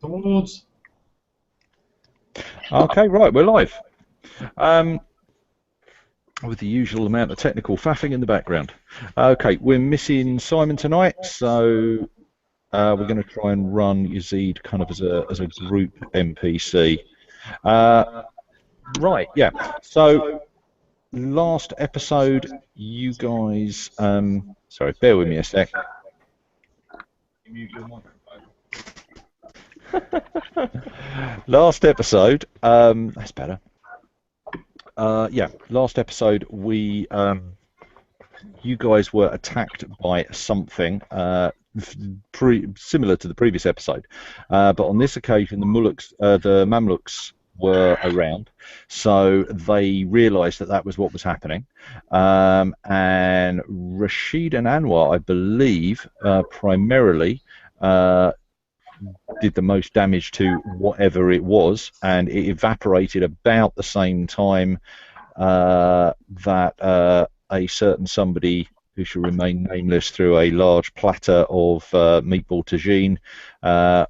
Towards. Okay, right, we're live. Um, with the usual amount of technical faffing in the background. Okay, we're missing Simon tonight, so we're going to try and run Yazid kind of as a group NPC. Uh, right, yeah. So last episode, you guys. Sorry, bear with me a sec. Mute your microphone. Last episode, that's better. Yeah, last episode you guys were attacked by something similar to the previous episode, but on this occasion the Mamluks were around, so they realised that was what was happening, and Rashid and Anwar, I believe, primarily did the most damage to whatever it was, and it evaporated about the same time that a certain somebody who shall remain nameless threw a large platter of meatball tagine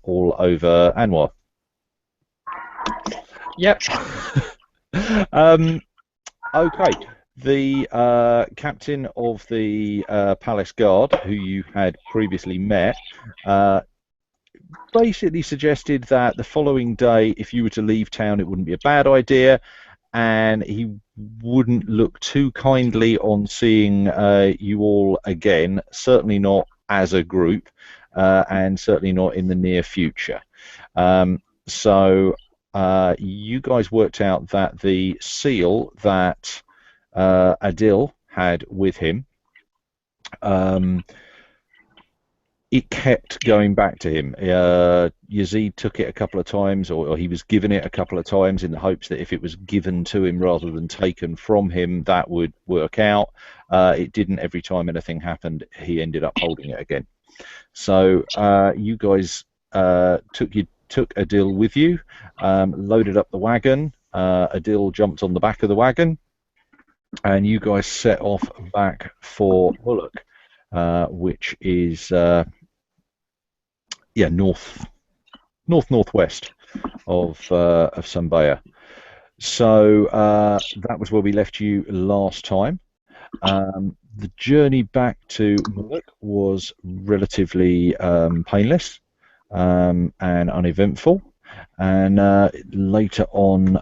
all over Anwar. Yep. Okay. The captain of the palace guard, who you had previously met, basically suggested that the following day, if you were to leave town, it wouldn't be a bad idea, and he wouldn't look too kindly on seeing you all again, certainly not as a group, and certainly not in the near future. So you guys worked out that the seal that Adil had with him, it kept going back to him. Yazid took it a couple of times, or he was given it a couple of times in the hopes that if it was given to him rather than taken from him, that would work out. It didn't. Every time anything happened, he ended up holding it again. So you guys took Adil with you, loaded up the wagon. Adil jumped on the back of the wagon, and you guys set off back for Muluk, which is northwest of Sambaya. So that was where we left you last time. The journey back to Muluk was relatively painless and uneventful, and later on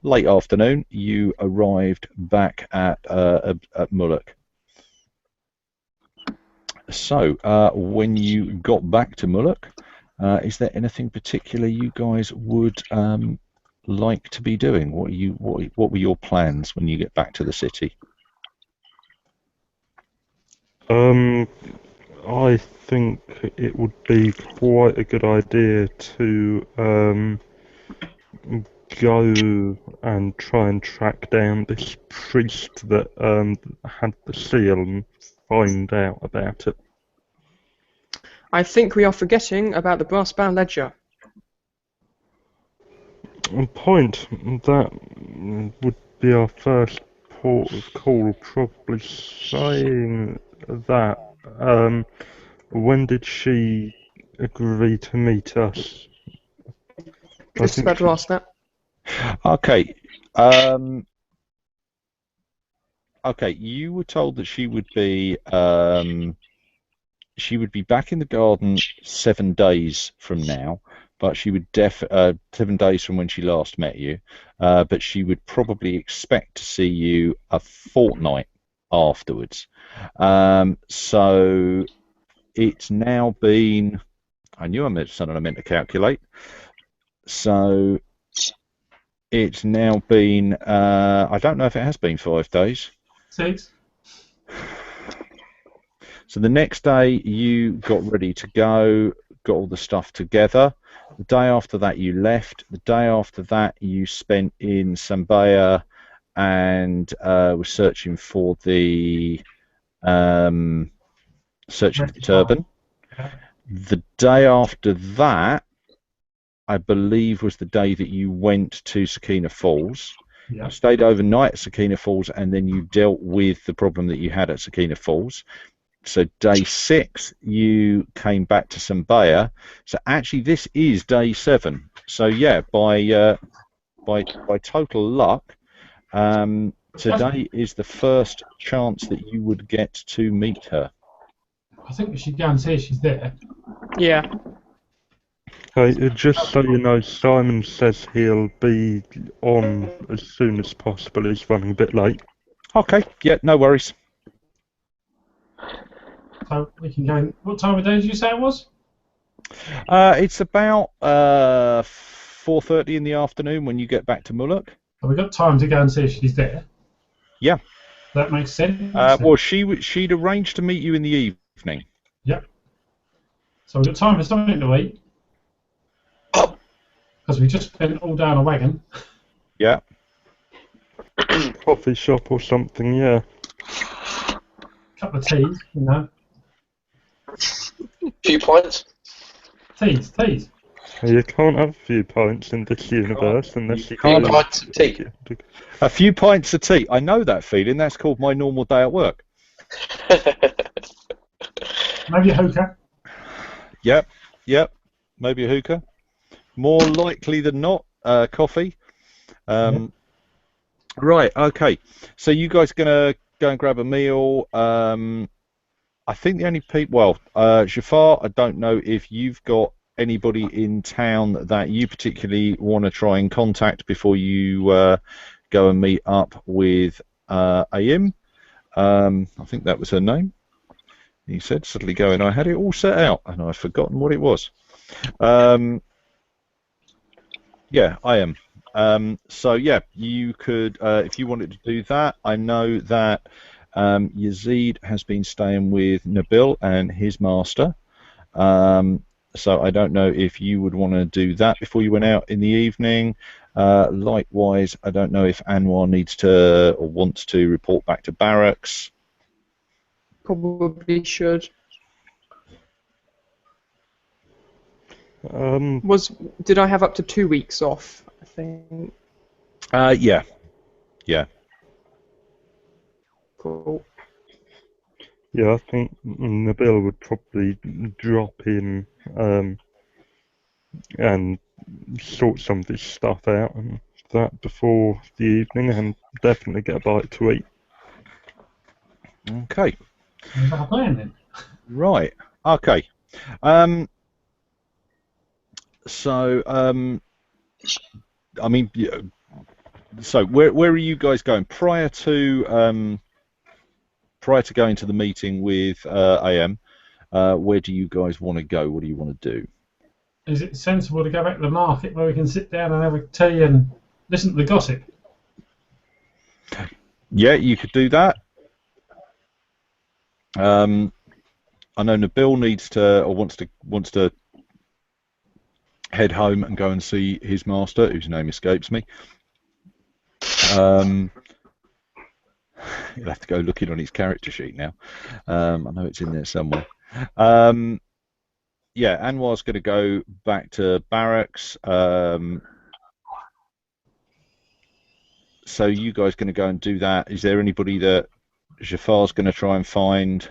late afternoon, you arrived back at Muluk. So, when you got back to Muluk, is there anything particular you guys would like to be doing? What were your plans when you get back to the city? I think it would be quite a good idea to go and try and track down this priest that had the seal and find out about it. I think we are forgetting about the brass-bound ledger. Point, that would be our first port of call, probably saying that. When did she agree to meet us? Just about to ask that. Okay. Okay, you were told that she would be back in the garden 7 days from now, but she would 7 days from when she last met you, but she would probably expect to see you a fortnight afterwards. So it's now been, I knew I meant something I meant to calculate. So it's now been, I don't know if it has been 5 days. 6. So the next day you got ready to go, got all the stuff together. The day after that you left. The day after that you spent in Sambaya and was searching for the turban. The day after that, I believe, was the day that you went to Sakina Falls. Yeah. You stayed overnight at Sakina Falls, and then you dealt with the problem that you had at Sakina Falls. So day 6, you came back to Sambaya. So actually, this is day 7. So yeah, by total luck, today is the first chance that you would get to meet her. I think we should go and see if she's there. Yeah. Just so you know, Simon says he'll be on as soon as possible. He's running a bit late. Okay, yeah, no worries. So we can go in. What time of day did you say it was? It's about 4:30 in the afternoon when you get back to Muluk. Well, we've got time to go and see if she's there. Yeah. That makes sense. Well, she'd arranged to meet you in the evening. Yep. So we've got time for something to eat. Because we just spent all day on a wagon. Yeah. Coffee shop or something, yeah. Couple of teas, you know. Few points. Teas. You can't have a few pints in this universe unless you Few do- pints of tea. A few pints of tea. I know that feeling. That's called my normal day at work. Maybe a hookah. Yep. Maybe a hookah. More likely than not, coffee. Right, okay. So you guys going to go and grab a meal. I think the only people... Well, Jafar, I don't know if you've got anybody in town that you particularly want to try and contact before you go and meet up with Aim. I think that was her name. He said, suddenly going, I had it all set out and I've forgotten what it was. Yeah, I am. So yeah, you could, if you wanted to do that. I know that Yazid has been staying with Nabil and his master. So I don't know if you would want to do that before you went out in the evening. Likewise, I don't know if Anwar needs to or wants to report back to barracks. Probably should. Did I have up to 2 weeks off? I think. Yeah. Cool. Yeah, I think Nabil would probably drop in and sort some of this stuff out and that before the evening, and definitely get a bite to eat. Okay. Sounds like a plan then. Right. Okay. So, I mean, so where are you guys going prior to going to the meeting with AM? Where do you guys want to go? What do you want to do? Is it sensible to go back to the market where we can sit down and have a tea and listen to the gossip? Yeah, you could do that. I know Nabil needs to or wants to head home and go and see his master, whose name escapes me. You'll have to go looking on his character sheet now. I know it's in there somewhere. Yeah, Anwar's going to go back to barracks. So you guys going to go and do that? Is there anybody that Jafar's going to try and find?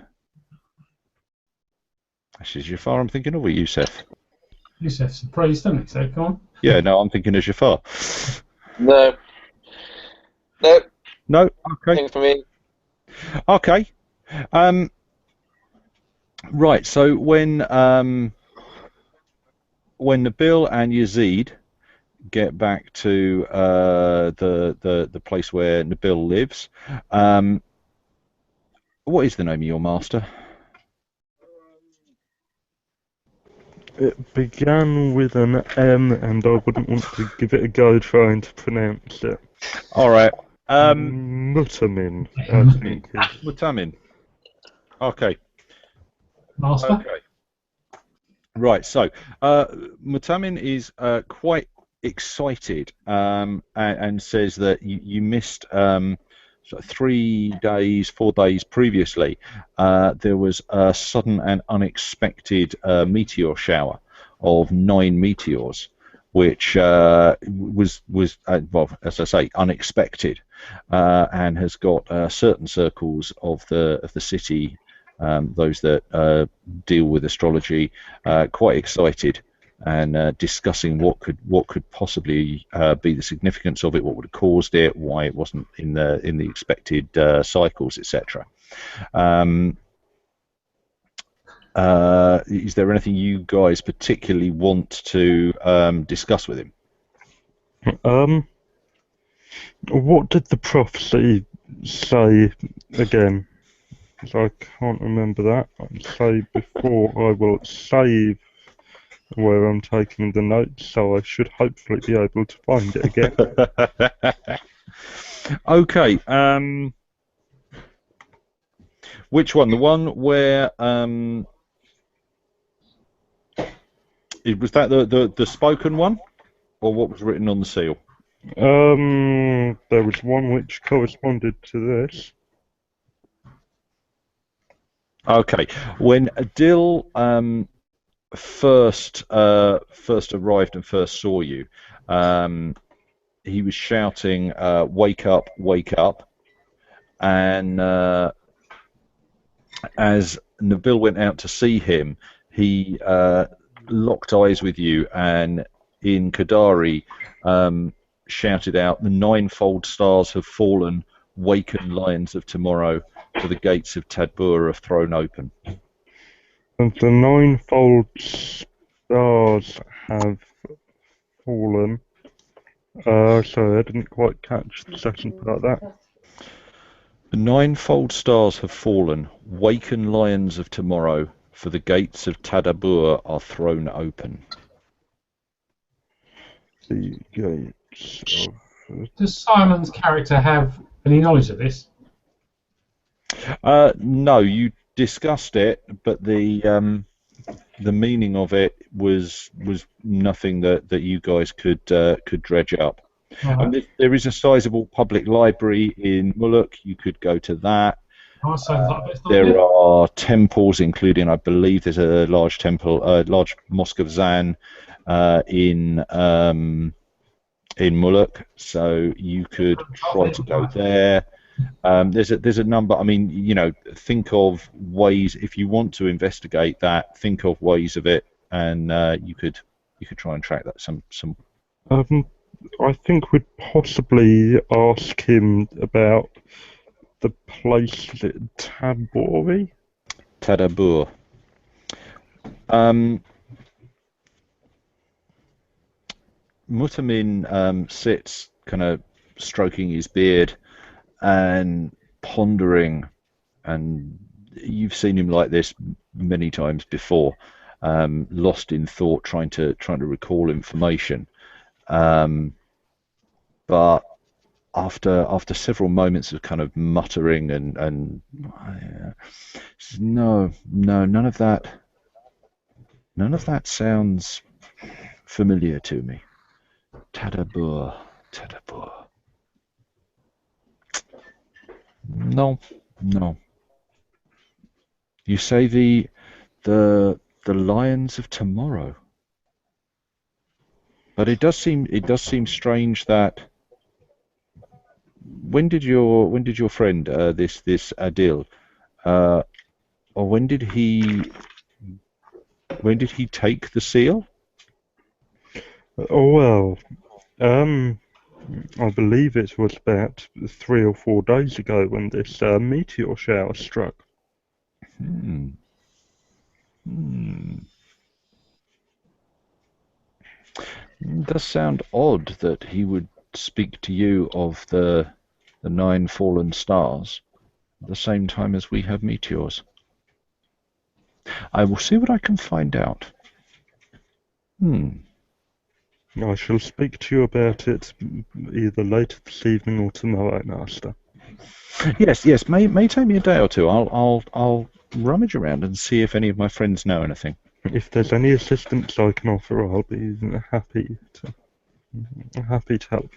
Actually, Jafar I'm thinking of, or Youssef? Youssef's a priest, isn't he? So come on. Yeah, no, I'm thinking of Jafar. No. No? Okay. Nothing for me. Okay. Right, so when Nabil and Yazid get back to the place where Nabil lives, what is the name of your master? It began with an M, and I wouldn't want to give it a go trying to pronounce it. All right. Mutamin, I think is. Mutamin. Okay. Master. Okay. Right. So Mutamin is quite excited and says that you missed sort of 3 days, 4 days previously. There was a sudden and unexpected meteor shower of 9 meteors, which was well, as I say, unexpected, and has got certain circles of the city those that deal with astrology, quite excited and discussing what could possibly be the significance of it, what would have caused it, why it wasn't in the expected cycles, etc. Is there anything you guys particularly want to discuss with him? What did the prophecy say again? 'Cause I can't remember that. I'd say before I will save where I'm taking the notes, so I should hopefully be able to find it again. Okay. Which one? The one where was that the spoken one, or what was written on the seal? There was one which corresponded to this. Okay. When Adil first arrived and first saw you, he was shouting, "Wake up, wake up!" And as Nabil went out to see him, he locked eyes with you, and in Qadari shouted out, "The ninefold stars have fallen, waken lions of tomorrow, for the gates of Tadbur are thrown open." And the ninefold stars have fallen. Sorry, I didn't quite catch the second part of that. The ninefold stars have fallen, waken lions of tomorrow, for the gates of Tadabur are thrown open. The gates of... Does Simon's character have any knowledge of this? No, you discussed it, but the meaning of it was nothing that you guys could dredge up. Right. And there is a sizable public library in Muluk. You could go to that. Oh, sounds like a best There idea. are temples, including, I believe, there's a large temple, large mosque of Zan in Muluk, so you could try to go there. There's a number. I mean, you know, think of ways if you want to investigate that. Think of ways of it, and you could try and track that some. I think we'd possibly ask him about the place, is it Tabori? Tadabur. Mutamin sits kind of stroking his beard and pondering, and you've seen him like this many times before, lost in thought, trying to recall information. But after several moments of kind of muttering and no, none of that sounds familiar to me. Tadabur. No. You say the lions of tomorrow. But it does seem strange that when did your friend this Adil or when did he take the seal? Oh well, I believe it was about 3 or 4 days ago when this meteor shower struck. It does sound odd that he would speak to you of the 9 fallen stars at the same time as we have meteors. I will see what I can find out. I shall speak to you about it either later this evening or tomorrow, Master. Yes. May take me a day or two. I'll rummage around and see if any of my friends know anything. If there's any assistance I can offer, I'll be happy to help.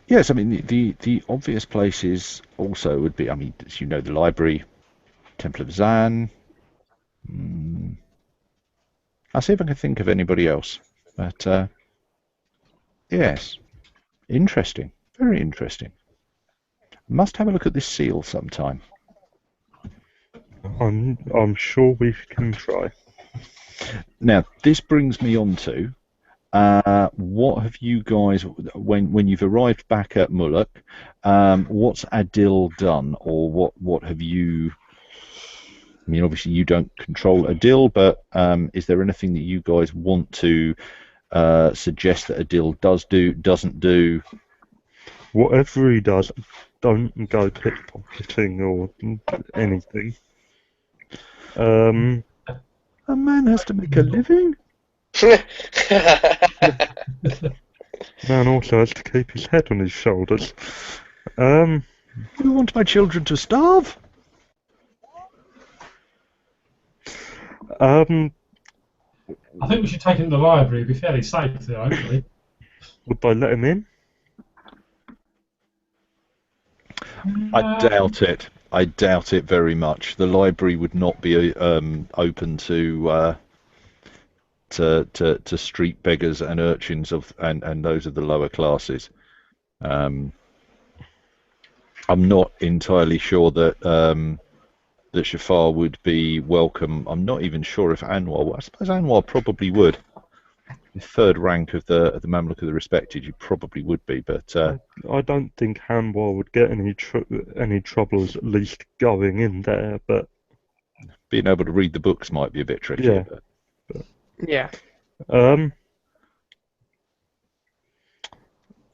Yes, I mean the obvious places also would be, I mean, as you know, the library, Temple of Zan. I'll see if I can think of anybody else. But yes, interesting, very interesting. Must have a look at this seal sometime. I'm sure we can try. Now, this brings me on to what have you guys, when you've arrived back at Muluk, what's Adil done, or what have you? I mean, obviously you don't control Adil, but is there anything that you guys want to suggest that Adil doesn't do? Whatever he does, don't go pickpocketing or anything. A man has to make a living. Man also has to keep his head on his shoulders. Do you want my children to starve? I think we should take him to the library. It'd be fairly safe there, hopefully. Would they let him in? I doubt it. I doubt it very much. The library would not be open to street beggars and urchins and those of the lower classes. I'm not entirely sure that that Shafar would be welcome. I'm not even sure if Anwar. I suppose Anwar probably would. The third rank of the Mamluk of the Respected, you probably would be, but I don't think Hanwar would get any troubles at least going in there, but being able to read the books might be a bit tricky. Yeah. Yeah.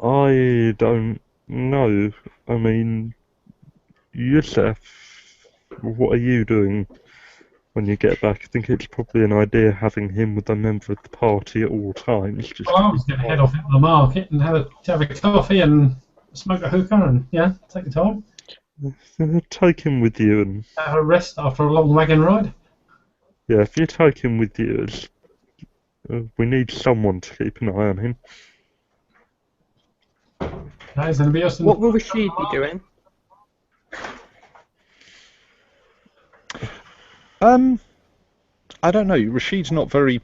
I don't know. I mean, Yusuf, what are you doing when you get back? I think it's probably an idea having him with a member of the party at all times. Just Well, I was going to head off into the market and have a coffee and smoke a hookah and, take the time. take him with you, and Have a rest after a long wagon ride. yeah, if you take him with you, we need someone to keep an eye on him. Okay, is anybody else in What will Rashid be doing? I don't know. Rashid's not very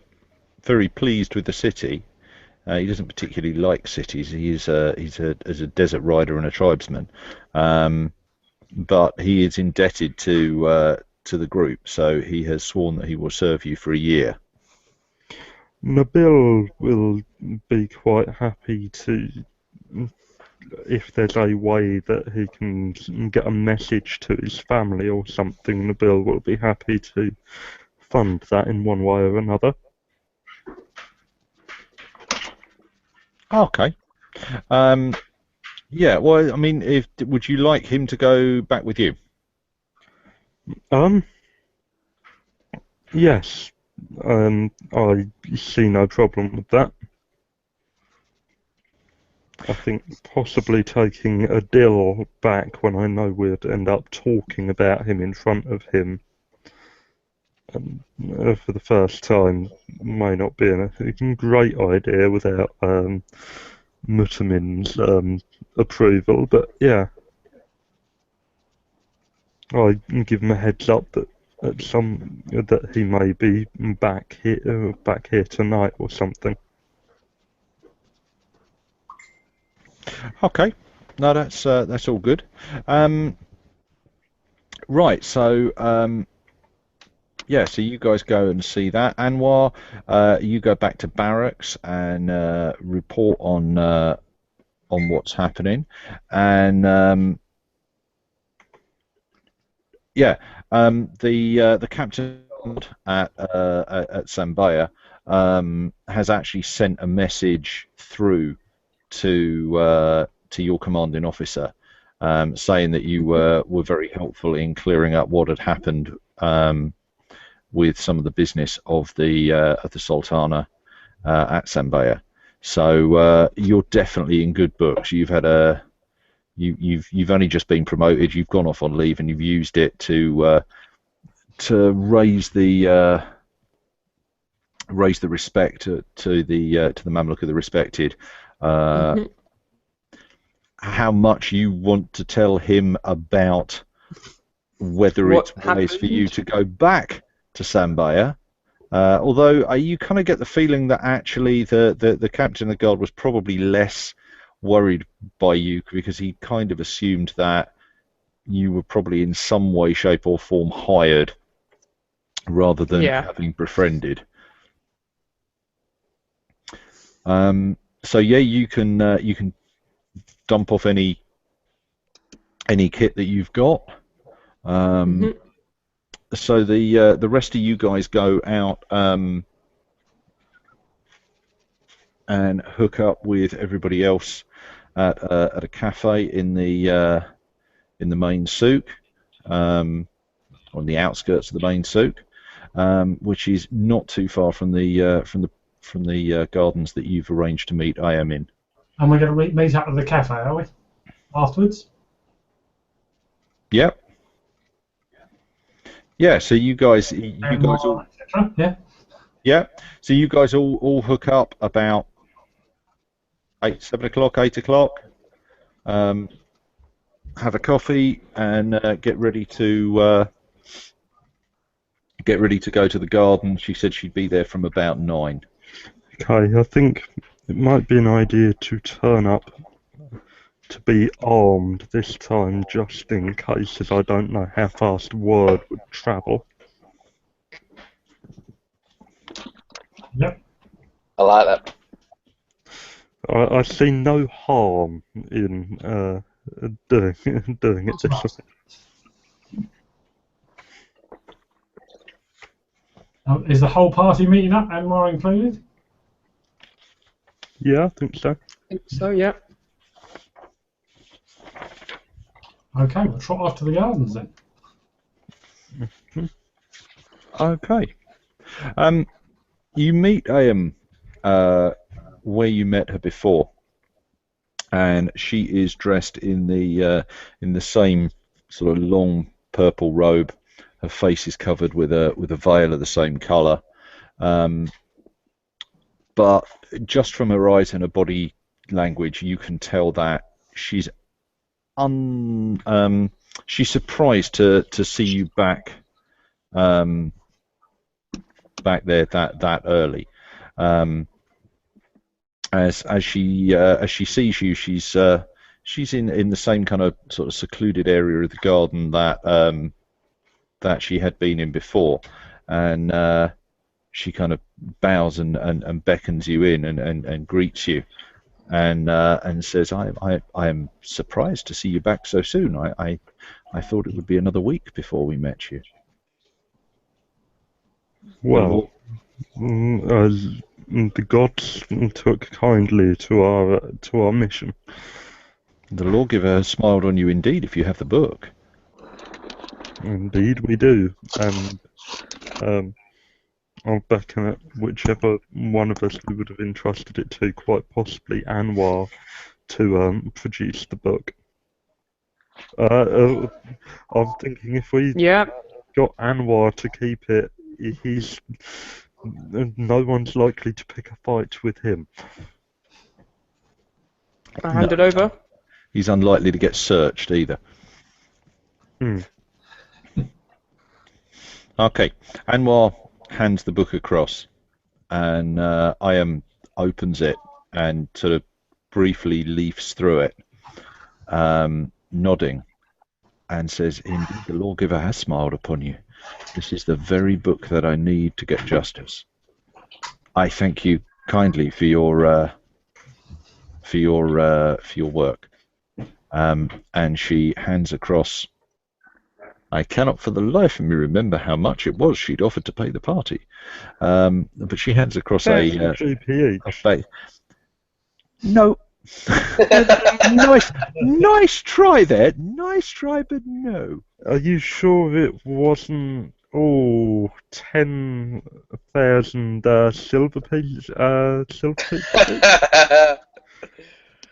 pleased with the city. He doesn't particularly like cities. He's a desert rider and a tribesman, but he is indebted to the group. So he has sworn that he will serve you for a year. Nabil will be quite happy to, if there's a way that he can get a message to his family or something, Nabil will be happy to fund that in one way or another. Okay. Yeah. Well, I mean, would you like him to go back with you? Yes. I see no problem with that. I think possibly taking Adil back when I know we'd end up talking about him in front of him for the first time may not be a great idea without Mutamin's approval, but yeah. I can give him a heads up that that he may be back here tonight or something. Okay. No, that's all good. Right. So yeah. So you guys go and see that. Anwar, you go back to barracks and report on what's happening, and yeah. The captain at Sambaya has actually sent a message through to your commanding officer, saying that you were very helpful in clearing up what had happened with some of the business of the Sultana at Sambaya. So you're definitely in good books. You've had you've only just been promoted. You've gone off on leave and you've used it to raise the respect to the Mamluk of the Respected. How much you want to tell him about whether What it's wise for you happened? to go back to Sambaya. Although you kind of get the feeling that actually the captain of the guard was probably less worried by you because he kind of assumed that you were probably in some way, shape, or form hired rather than Yeah. having befriended. So yeah, you can dump off any kit that you've got. So the rest of you guys go out and hook up with everybody else at a cafe in the main souk, on the outskirts of the main souk, which is not too far from the gardens that you've arranged to meet I am in. And we're going to meet up at the cafe, are we? Afterwards? Yep. Yeah. So you guys And all. more, etc. Yeah. Yeah. So you guys all hook up about 7 o'clock, 8 o'clock. Have a coffee and get ready to go to the garden. She said she'd be there from about 9. Okay, I think it might be an idea to turn up to be armed this time, just in case, as I don't know how fast word would travel. Yep. I like that. I see no harm in doing it this way. Is the whole party meeting up, and more included? Yeah, I think so. I think so, yeah. Okay, we'll trot off to the gardens then. Okay. You meet Ayam where you met her before, and she is dressed in the same sort of long purple robe. Her face is covered with a veil of the same colour, but just from her eyes and her body language, you can tell that she's surprised to see you back there that early. As she sees you, she's in the same kind of sort of secluded area of the garden that she had been in before, and she kind of bows and beckons you in and greets you, and says, I am surprised to see you back so soon. I thought it would be another week before we met you. Well, the gods took kindly to our mission. The lawgiver has smiled on you indeed, if you have the book. Indeed, we do, and I'll beckon at whichever one of us we would have entrusted it to, quite possibly Anwar, to produce the book. I'm thinking if we got Anwar to keep it, no one's likely to pick a fight with him. I hand it over. He's unlikely to get searched either. Okay, Anwar hands the book across, and Ayam opens it and sort of briefly leafs through it, nodding, and says, "Indeed, the lawgiver has smiled upon you. This is the very book that I need to get justice. I thank you kindly for your work." And she hands across. I cannot for the life of me remember how much it was she'd offered to pay the party, but she hands across a GP. No. nice try there. Nice try, but no. Are you sure it wasn't 10,000 silver pieces?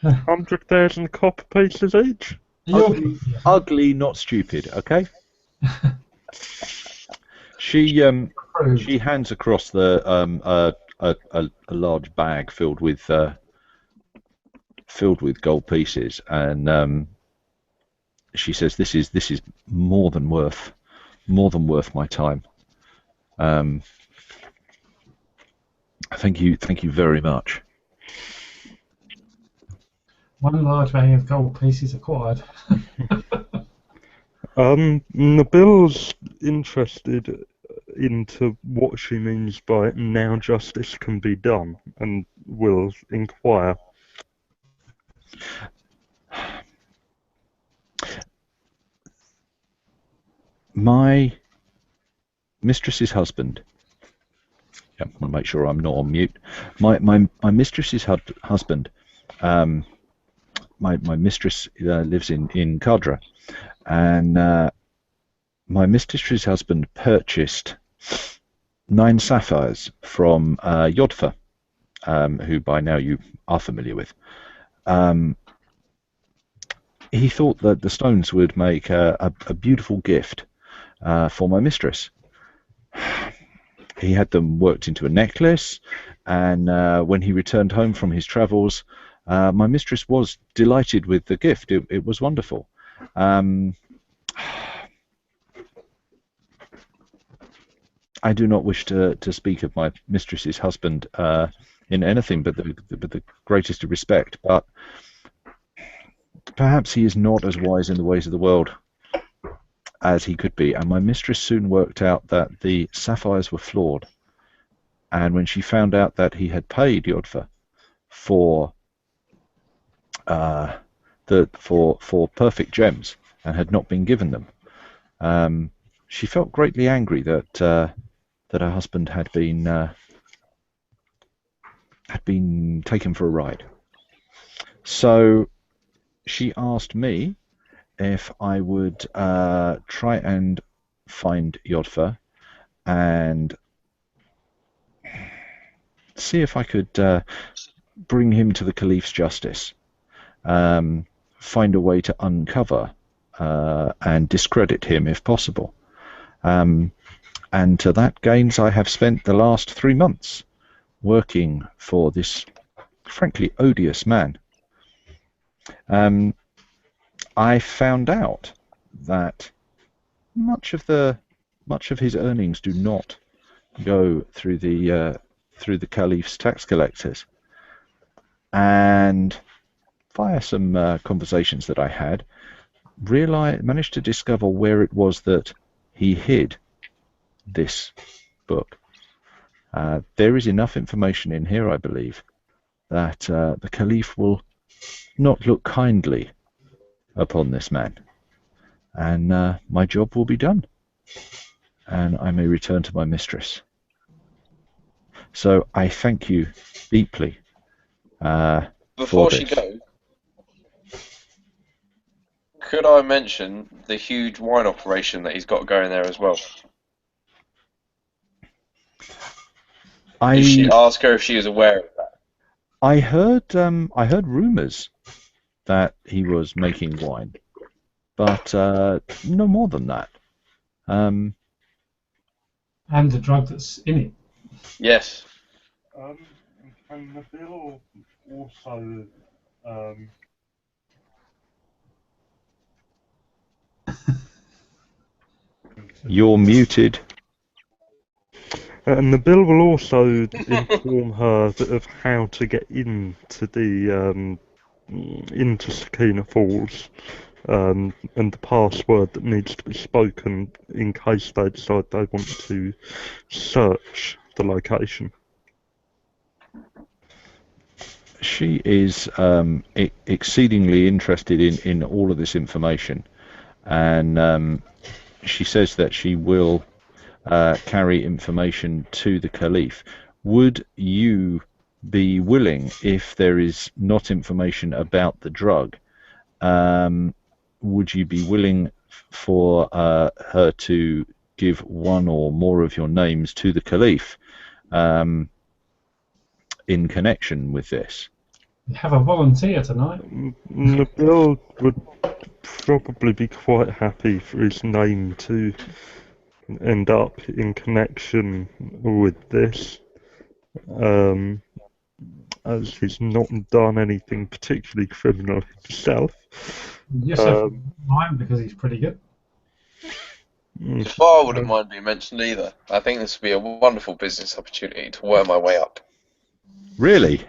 100,000 copper pieces each? Ugly, not stupid. Okay. She hands across a large bag filled with gold pieces, and she says, "This is more than worth my time. Thank you very much." One large bag of gold pieces acquired. Nabil's interested into what she means by now justice can be done, and will inquire. My mistress's husband. Yeah, I want to make sure I'm not on mute. My mistress's husband. My mistress lives in Kadra, and my mistress's husband purchased 9 sapphires from Yodfa, who by now you are familiar with. He thought that the stones would make a beautiful gift for my mistress. He had them worked into a necklace, and when he returned home from his travels, my mistress was delighted with the gift. It was wonderful. I do not wish to speak of my mistress's husband in anything but the greatest of respect, but perhaps he is not as wise in the ways of the world as he could be, and my mistress soon worked out that the sapphires were flawed, and when she found out that he had paid Yodfa for perfect gems and had not been given them, she felt greatly angry that her husband had been taken for a ride. So she asked me if I would try and find Yodfa and see if I could bring him to the Caliph's justice, find a way to uncover and discredit him if possible. And to that gains I have spent the last 3 months working for this frankly odious man. I found out that much of his earnings do not go through the Caliph's tax collectors, and via some conversations that I had, managed to discover where it was that he hid this book. There is enough information in here, I believe, that the Caliph will not look kindly upon this man, and my job will be done, and I may return to my mistress. So I thank you deeply Before for she this. goes, could I mention the huge wine operation that he's got going there as well? Did she ask her if she was aware of that? I heard rumours that he was making wine, but no more than that. And the drug that's in it. Yes. And the bill also You're muted. and the bill will also inform her of how to get into into Sakina Falls, and the password that needs to be spoken in case they decide they want to search the location. She is exceedingly interested in all of this information, and she says that she will carry information to the Caliph. Would you be willing, if there is not information about the drug, would you be willing for her to give one or more of your names to the Caliph in connection with this? You have a volunteer tonight. Nabil would probably be quite happy for his name to end up in connection with this, as he's not done anything particularly criminal himself. Yes, mind because he's pretty good. I wouldn't mind being mentioned either. I think this would be a wonderful business opportunity to work my way up. Really?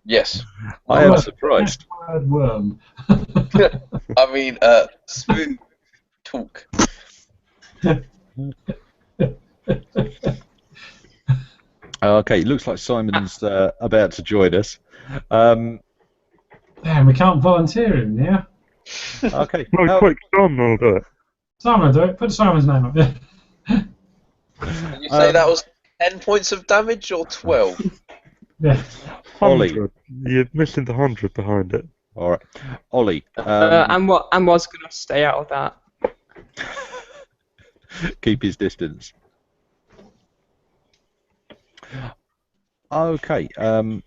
Yes. I am surprised. Worm. I mean, smooth talk. Okay, looks like Simon's about to join us. Damn, we can't volunteer him, yeah? Okay. No, quick, Simon will do it. Simon will do it. Put Simon's name up there. Did you say that was 10 points of damage or 12? Yeah. Ollie. 100. You're missing the 100 behind it. All right, Ollie. And was gonna stay out of that. Keep his distance. Okay. I'll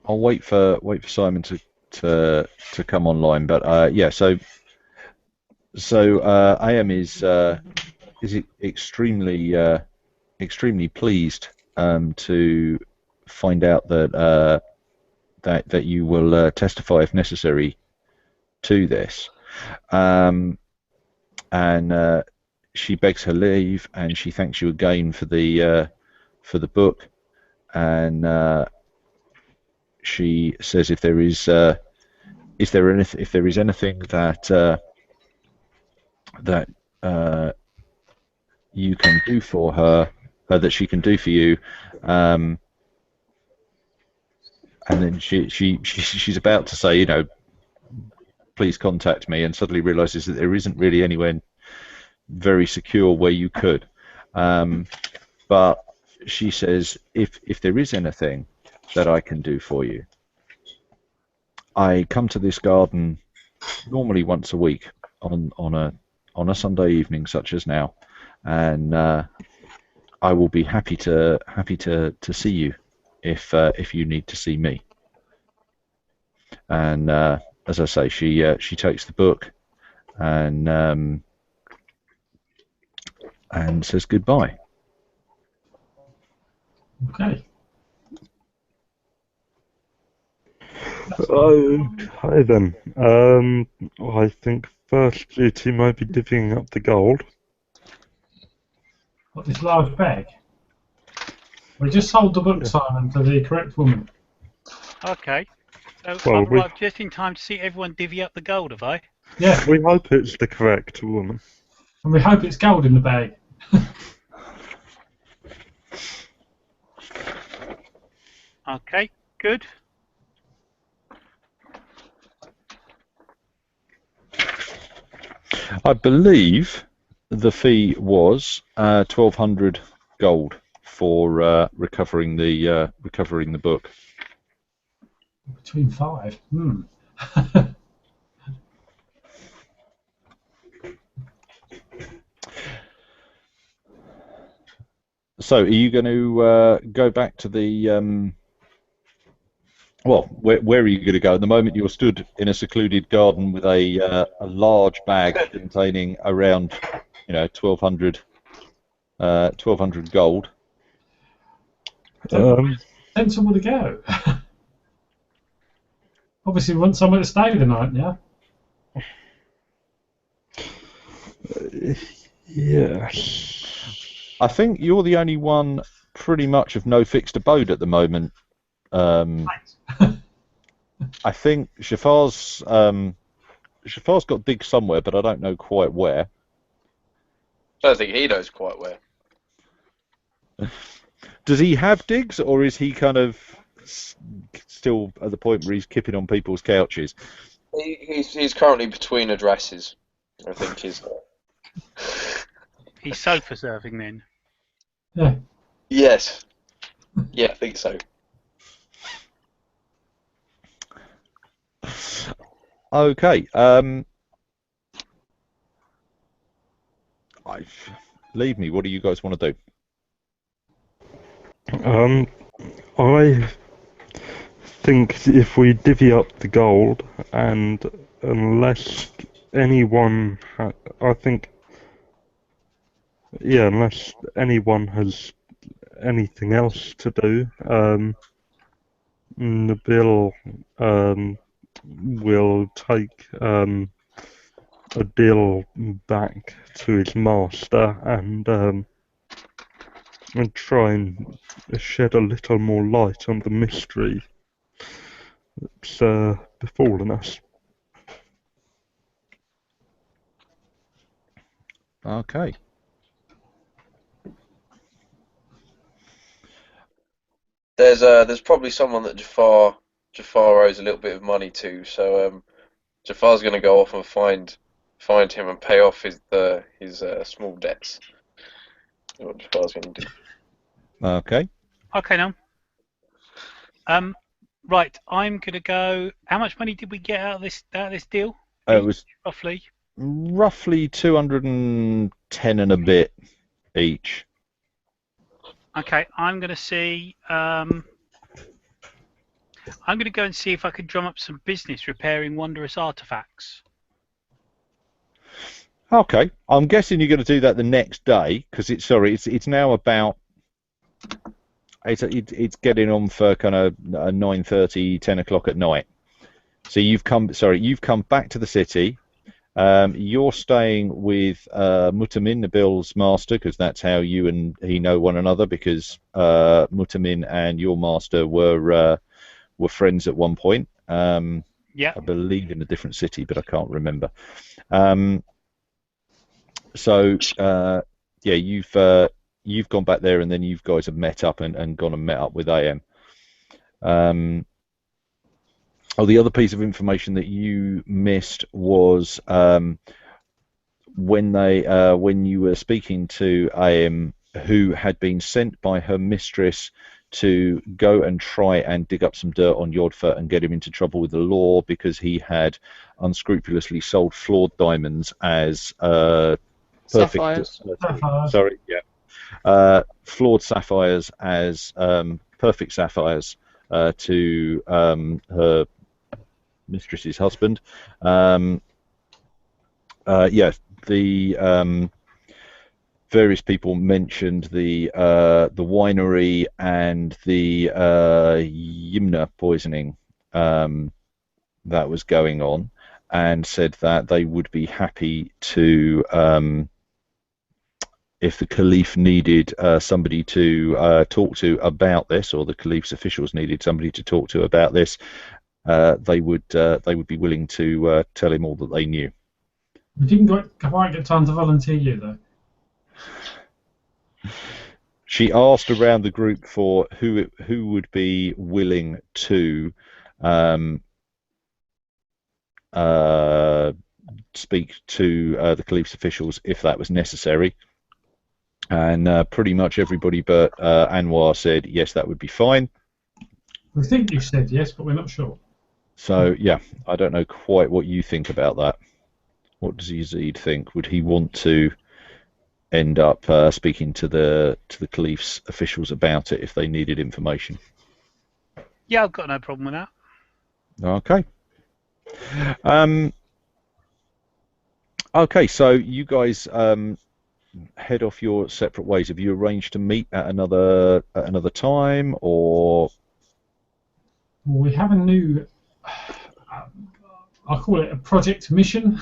wait for Simon to come online. But yeah. So AM is extremely pleased to find out that that you will testify if necessary to this, and she begs her leave, and she thanks you again for the book, and she says if there is anything that you can do for her, that she can do for you, and then she's about to say, please contact me, and suddenly realizes that there isn't really anywhere very secure where you could. But she says, if there is anything that I can do for you, I come to this garden normally once a week on a Sunday evening such as now, and I will be happy to see you if you need to see me. And as I say, she takes the book and says goodbye. Okay. Okay then. I think first duty might be divvying up the gold. What, this large bag? We just sold the book, Simon, to the correct woman. Okay. So Well, I've arrived just in time to see everyone divvy up the gold, have I? Yeah, We hope it's the correct woman. and we hope it's gold in the bag. Okay, good. I believe the fee was 1,200 gold for recovering the book. Between 5. So, are you going to go back to the? Well, where are you going to go? At the moment, you're stood in a secluded garden with a large bag containing around, 1,200 gold. Sensible to go. Obviously, we want somewhere to stay the night, yeah? Yes. I think you're the only one pretty much of no fixed abode at the moment. I think Shafar's got digs somewhere, but I don't know quite where. I don't think he knows quite where. Does he have digs, or is he kind of still at the point where he's kipping on people's couches? He's currently between addresses, I think he's... He's sofa serving then. Yeah. Yes. Yeah, I think so. Okay. Leave me. What do you guys want to do? I think if we divvy up the gold, and unless anyone, unless anyone has anything else to do, Nabil will take Adil back to his master and try and shed a little more light on the mystery that's befallen us. Okay. There's probably someone that Jafar owes a little bit of money to, so Jafar's going to go off and find him and pay off his small debts. That's what Jafar's going to do. Okay. Okay, now. Right, I'm gonna go. How much money did we get out of this deal? It was Roughly. roughly 210 and a bit each. Okay, I'm gonna see. I'm gonna go and see if I can drum up some business repairing wondrous artifacts. Okay, I'm guessing you're going to do that the next day because it's now about it's getting on for kind of 9:30, 10 o'clock at night. So you've come back to the city. You're staying with Mutamin, Nabil's master, because that's how you and he know one another. Because Mutamin and your master were friends at one point. Yeah. I believe in a different city, but I can't remember. You've gone back there, and then you guys have met up and gone and met up with AM. The other piece of information that you missed was when you were speaking to AM, who had been sent by her mistress to go and try and dig up some dirt on Yodfa and get him into trouble with the law because he had unscrupulously sold flawed diamonds as perfect. Sapphires. Flawed sapphires as perfect sapphires to her mistress's husband. The various people mentioned the winery and the Yimna poisoning that was going on, and said that they would be happy to, if the Caliph needed somebody to talk to about this, or the Caliph's officials needed somebody to talk to about this, they would be willing to tell him all that they knew. We didn't quite get time to volunteer you, though. She asked around the group for who would be willing to speak to the Caliph's officials if that was necessary, and pretty much everybody but Anwar said yes, that would be fine. We think you said yes, but we're not sure. So yeah, I don't know quite what you think about that. What does Yazid think? Would he want to end up speaking to the Caliph's officials about it if they needed information? Yeah, I've got no problem with that. Okay. Okay, so you guys head off your separate ways. Have you arranged to meet at another time, or? Well, we have a new, I'll call it a project mission.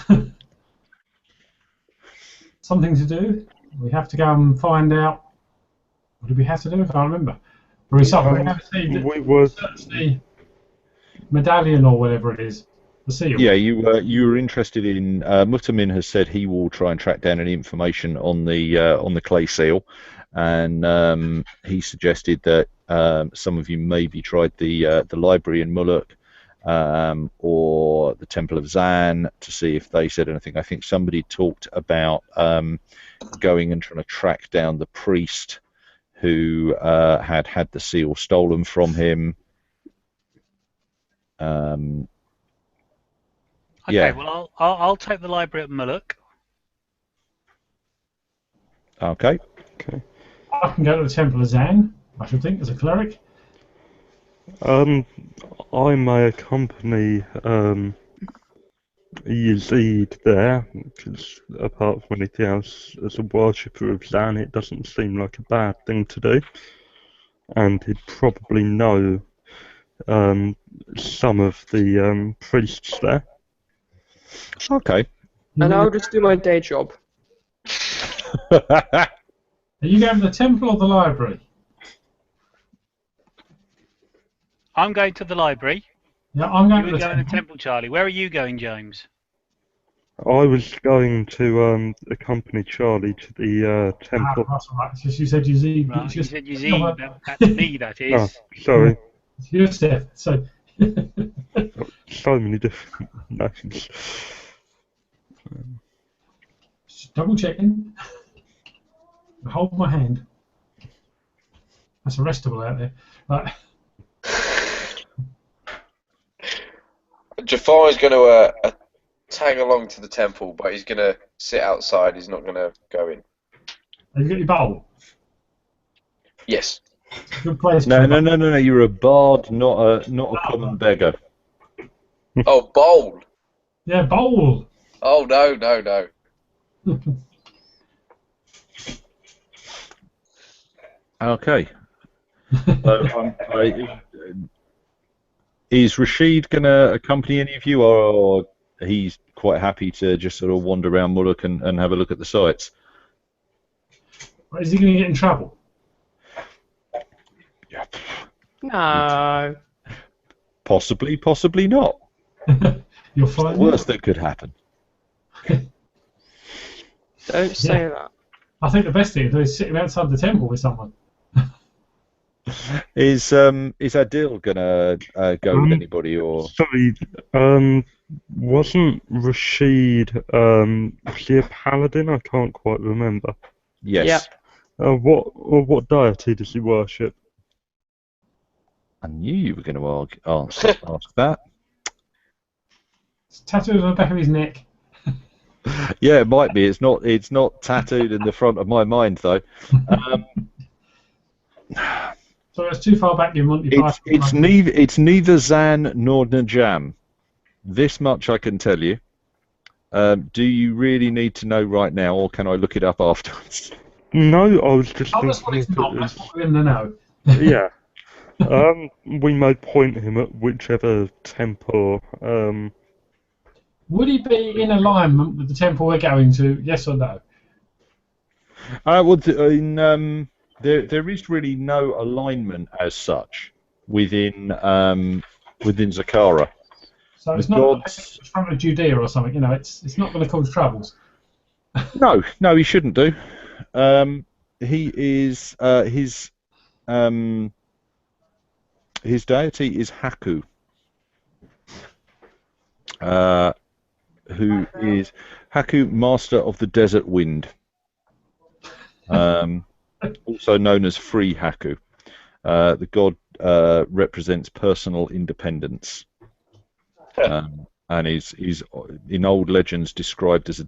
Something to do. We have to go and find out. What did we have to do? I can't remember. We have to search the medallion or whatever it is. The seal. Yeah, you were interested in. Mutamin has said he will try and track down any information on the clay seal, and he suggested that some of you maybe tried the library in Muluk or the Temple of Zan to see if they said anything. I think somebody talked about going and trying to track down the priest who had the seal stolen from him. Okay, yeah. well, I'll take the library at Muluk. Okay. I can go to the Temple of Zan, I should think, as a cleric. I may accompany Yazid there, because apart from anything else, as a worshipper of Zan, it doesn't seem like a bad thing to do. And he'd probably know some of the priests there. Okay. And I'll just do my day job. Are you going to the temple or the library? I'm going to the library. Yeah, I'm going You to were the going to temple. Temple, Charlie. Where are you going, James? I was going to accompany Charlie to the temple. That's all right. It's just you said you see. Right, It's you just, said you see, that's me, that Oh, is. sorry. it's your Steph. So So many different names. just double checking. Hold my hand. That's arrestable out there. Right. Jafar is going to tag along to the temple, but he's going to sit outside. He's not going to go in. Have you got your bowl? Yes. Good place. No. You're a bard, not a common beggar. Oh, bowl. Yeah, bowl. Oh, no. Okay. So, is Rashid going to accompany any of you, or he's quite happy to just sort of wander around Muluk and have a look at the sights? Is he going to get in trouble? Yeah. No. Possibly not. You'll The find worst that could happen. Don't say that. I think the best thing to do is sit him outside the temple with someone. Is Adil gonna go with anybody, or Sorry, wasn't Rashid, was he a paladin? I can't quite remember. yes? Yep. What deity does he worship? I knew you were going to ask that. It's tattooed on the back of his neck. Yeah, it might be. It's not tattooed in the front of my mind though. So it's too far back in Monty Python. It's neither Zan nor Najam. This much I can tell you. Do you really need to know right now, or can I look it up afterwards? No, I was just Oh, that's what thinking it's not. if it That's was... what we're in the know. Yeah. We may point him at whichever temple. Would he be in alignment with the temple we're going to? Yes or no? There is really no alignment as such within Zakara. So it's The not gods- in front of Judea or something. You know, it's not going to cause troubles. No, he shouldn't do. He is his deity is Haku, who is Haku, master of the desert wind, also known as Free Haku. The god represents personal independence, and is in old legends described as a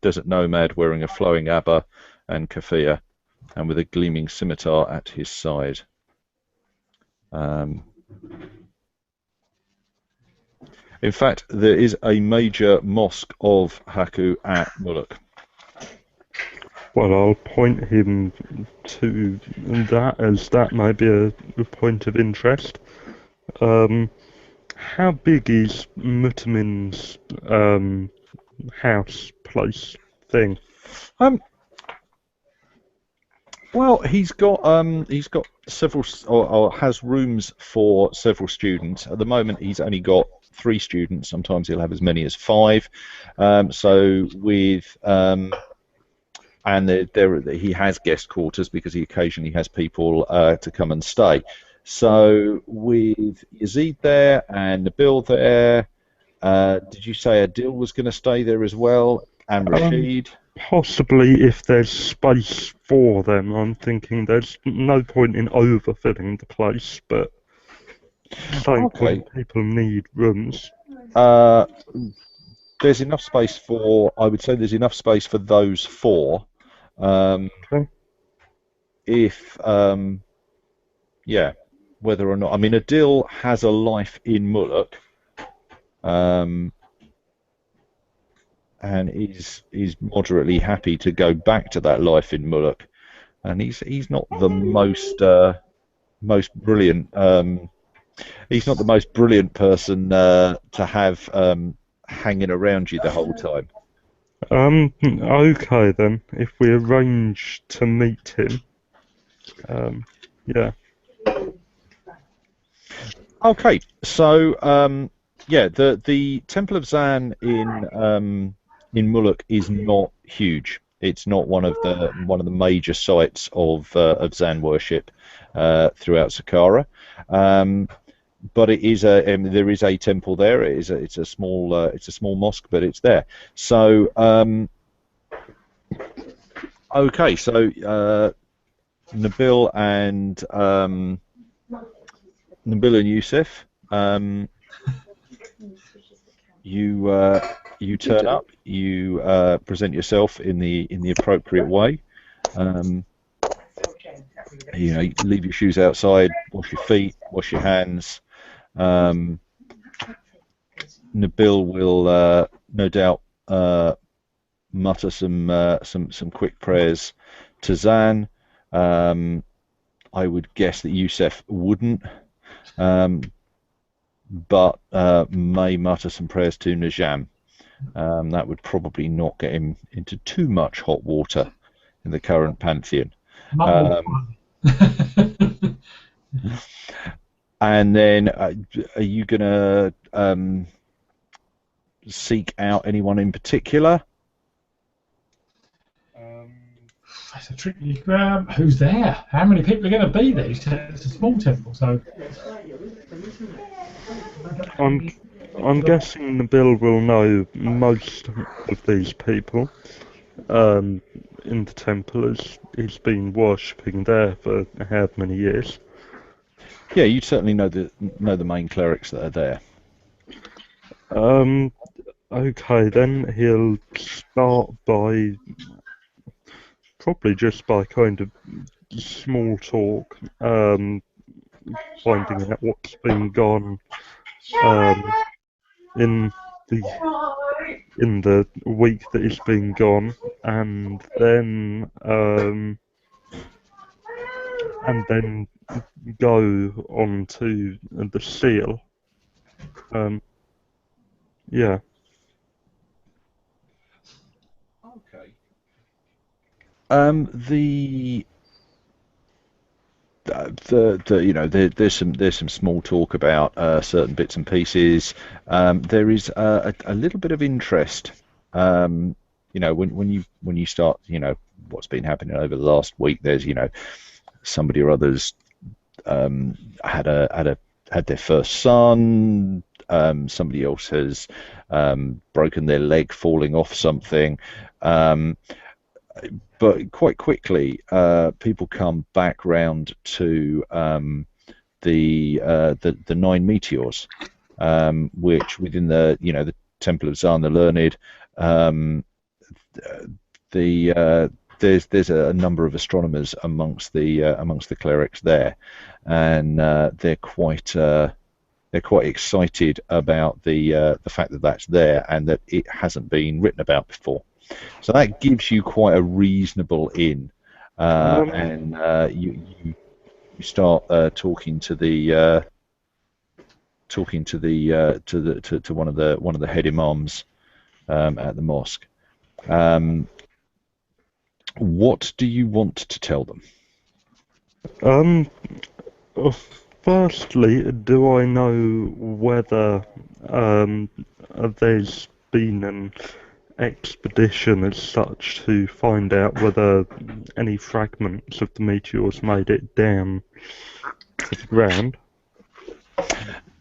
desert nomad wearing a flowing abba and kafia, and with a gleaming scimitar at his side. In fact, there is a major mosque of Haku at Muluk. Well, I'll point him to that, as that might be a point of interest. How big is Mutamin's house, place, thing? Well, he's got several, or has rooms for several students. At the moment, he's only got 3 students. Sometimes he'll have as many as 5. So with and he has guest quarters because he occasionally has people to come and stay. So with Yazid there and Nabil there, did you say Adil was going to stay there as well, and Rashid? Possibly, if there's space for them. I'm thinking there's no point in overfilling the place, but same point, people need rooms. There's enough space for, I would say there's enough space for those 4. Okay. If, yeah, whether or not, I mean, Adil has a life in Muluk, and is moderately happy to go back to that life in Muluk, and he's not the most brilliant. He's not the most brilliant person to have hanging around you the whole time. Okay then. If we arrange to meet him, yeah. Okay, so Yeah, the Temple of Zan in Muluk is not huge. It's not one of the major sites of Zan worship throughout Saqqara. But it is there is a temple there. It's a small mosque, but it's there. So okay, so Nabil and Yusuf, you turn up. You present yourself in the appropriate way. You leave your shoes outside, wash your feet, wash your hands. Nabil will no doubt mutter some quick prayers to Zan. I would guess that Yusuf wouldn't, but may mutter some prayers to Najam. That would probably not get him into too much hot water in the current pantheon. And then, are you going to seek out anyone in particular? That's a tricky. Who's there? How many people are going to be there? It's a small temple, so. I'm guessing Nabil will know most of these people in the temple, as he's been worshipping there for how many years. Yeah, you certainly know the main clerics that are there. Okay, then he'll start by probably just by kind of small talk, finding out what's been gone in the week that he's been gone, and then go on to the seal. Yeah. Okay. There's some small talk about certain bits and pieces. There is a little bit of interest. When you start, what's been happening over the last week. There's somebody or others had their first son. Somebody else has broken their leg falling off something. But quite quickly, people come back round to the 9 meteors, which within the Temple of Zan the Learned, there's a number of astronomers amongst the clerics there, and they're quite excited about the fact that that's there and that it hasn't been written about before. So that gives you quite a reasonable in, and you start talking to one of the head imams at the mosque. What do you want to tell them? Firstly, do I know whether there's been an expedition as such to find out whether any fragments of the meteors made it down to the ground?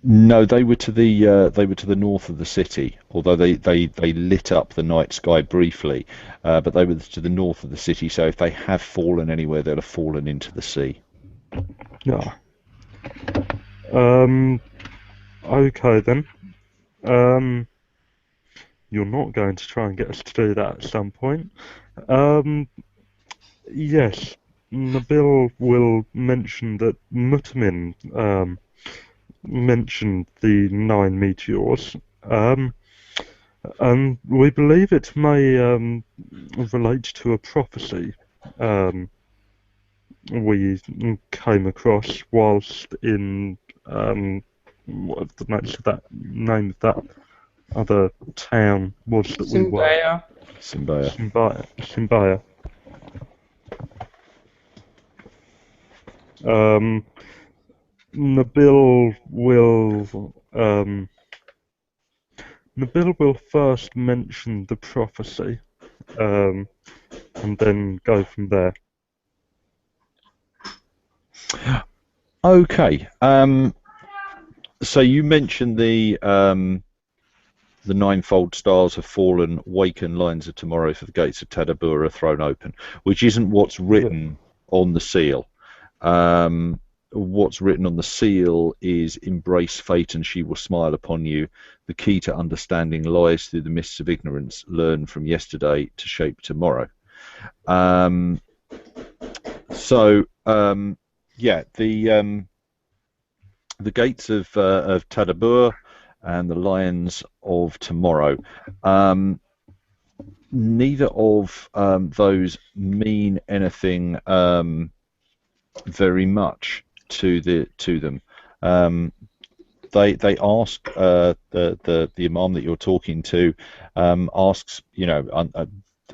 No, they were to the north of the city. Although they lit up the night sky briefly, but they were to the north of the city. So if they have fallen anywhere, they'll have fallen into the sea. Yeah. Okay then. You're not going to try and get us to do that at some point. Yes, Nabil will mention that Mutamin mentioned the 9 meteors, and we believe it may relate to a prophecy we came across whilst in what the name of that other town was that we were. Simbaya. Nabil will Nabil will first mention the prophecy, and then go from there. Okay. So you mentioned the ninefold stars have fallen, waken lines of tomorrow, for the gates of Tadabur are thrown open, which isn't what's written on the seal. What's written on the seal is embrace fate and she will smile upon you. The key to understanding lies through the mists of ignorance. Learn from yesterday to shape tomorrow. Yeah, the gates of Tadabur and the lions of tomorrow. Neither of those mean anything very much to them. They ask the imam that you're talking to asks,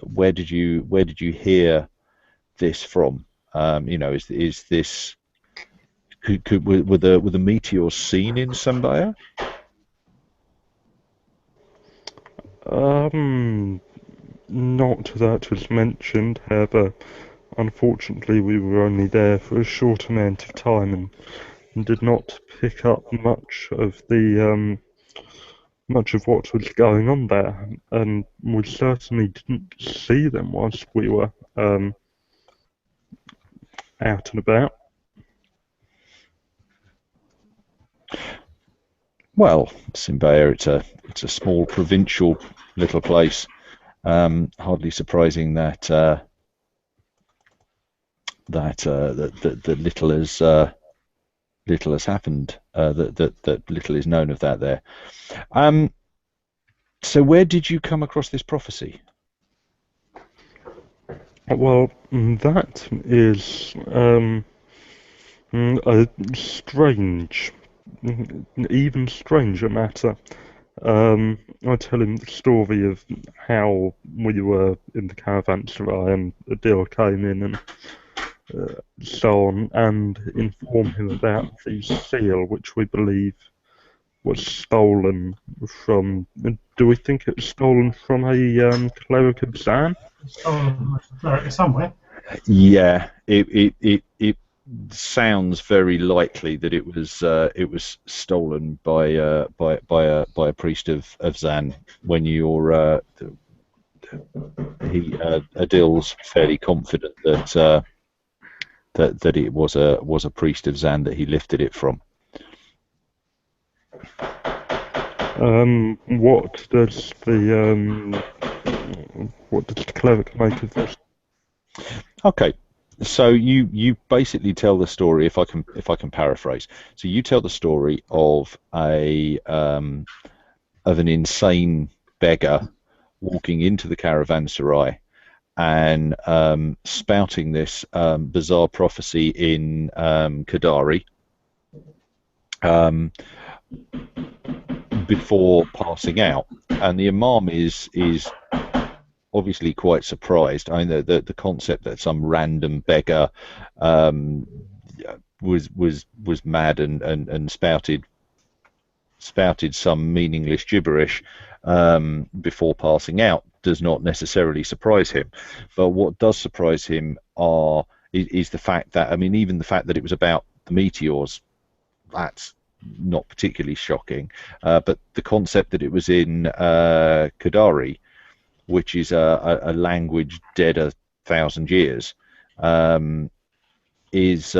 where did you hear this from? Is this were the meteors seen in Sambaya? Not that was mentioned. However, unfortunately, we were only there for a short amount of time and did not pick up much of what was going on there, and we certainly didn't see them whilst we were out and about. Well, Simbaya, it's a small provincial little place. Hardly surprising that little has happened. That little is known of that there. So where did you come across this prophecy? Well, that is a strange, even stranger matter. I tell him the story of how we were in the caravanserai and Adil came in and so on, and inform him about the seal, which we believe was stolen from. Do we think it was stolen from a cleric of Zan? Stolen somewhere. Yeah, it sounds very likely that it was stolen by a priest of Zan. When you're Adil's fairly confident that it was a priest of Zan that he lifted it from. What does the cleric make of this? Okay, so you basically tell the story, if I can paraphrase. So you tell the story of an insane beggar walking into the caravanserai and spouting this bizarre prophecy in Qadari before passing out, and the imam is obviously quite surprised. I mean, the concept that some random beggar was mad and spouted some meaningless gibberish before passing out does not necessarily surprise him. But what does surprise him is the fact that, I mean, even the fact that it was about the meteors, that's not particularly shocking. But the concept that it was in Qadari, which is a language dead 1,000 years, is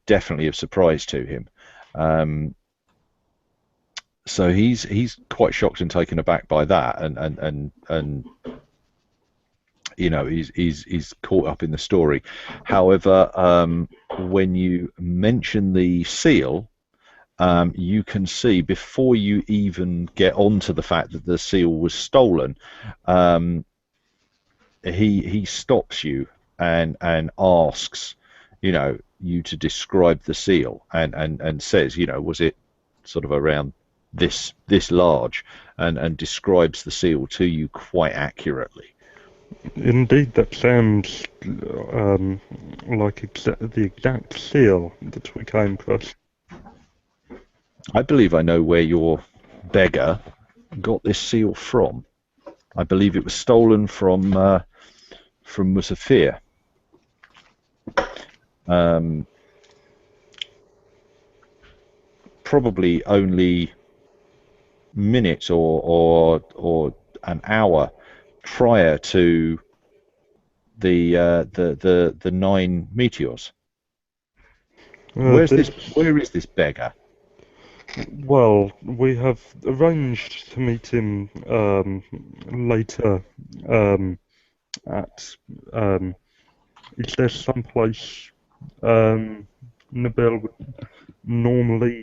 definitely of surprise to him. So he's quite shocked and taken aback by that, and he's caught up in the story. However, when you mention the seal, you can see, before you even get onto the fact that the seal was stolen, he stops you and asks, you to describe the seal, and says, was it sort of around this large, and describes the seal to you quite accurately. Indeed, that sounds like the exact seal that we came across. I believe I know where your beggar got this seal from. I believe it was stolen from Musafir. Probably only minutes or an hour prior to the 9 meteors. Where is this beggar? Well, we have arranged to meet him later at. Is there some place Nabil would normally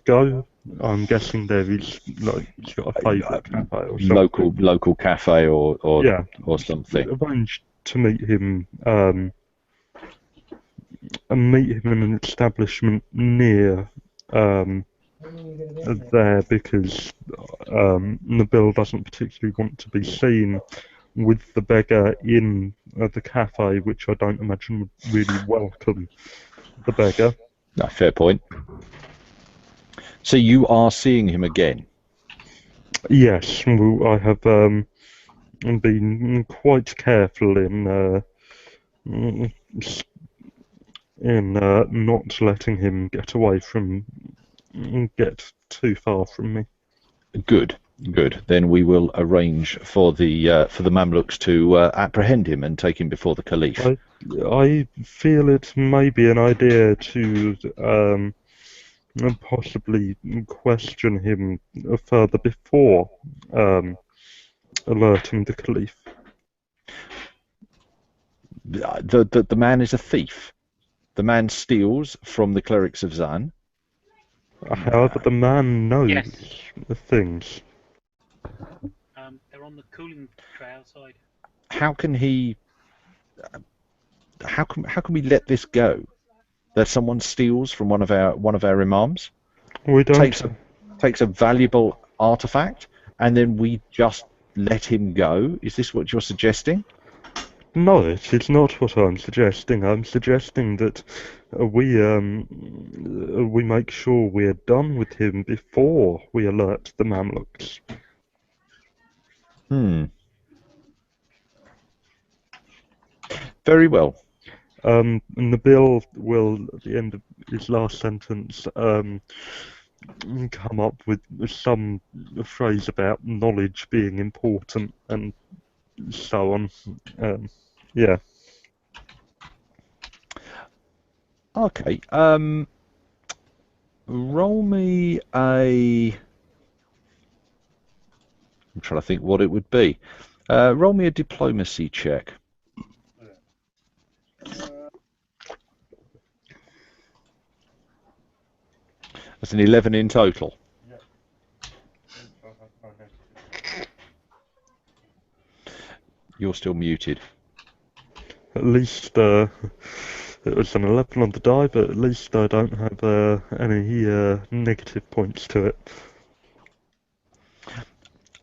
go? I'm guessing there is, like, he's got a favourite cafe or something. Local cafe or Yeah, or something. Arranged to meet him and meet him in an establishment near there because Nabil doesn't particularly want to be seen with the beggar in the cafe, which I don't imagine would really welcome the beggar. No, fair point. So you are seeing him again? Yes, I have been quite careful in not letting him get too far from me. Good. Then we will arrange for the Mamluks to apprehend him and take him before the Caliph. I feel it may be an idea to possibly question him further before alerting the Caliph. The man is a thief. The man steals from the clerics of Zan. However, the man knows the things. They're on the cooling tray outside. How can he? How can we let this go? That someone steals from one of our imams, We don't. takes a valuable artifact, and then we just let him go? Is this what you're suggesting? No, it's not what I'm suggesting. I'm suggesting that we make sure we're done with him before we alert the Mamluks. Very well. Nabil will, at the end of his last sentence, come up with some phrase about knowledge being important and so on. Yeah. Okay. Roll me a. I'm trying to think what it would be. Roll me a diplomacy check. That's an 11 in total. You're still muted. At least it was an 11 on the die, but at least I don't have any negative points to it.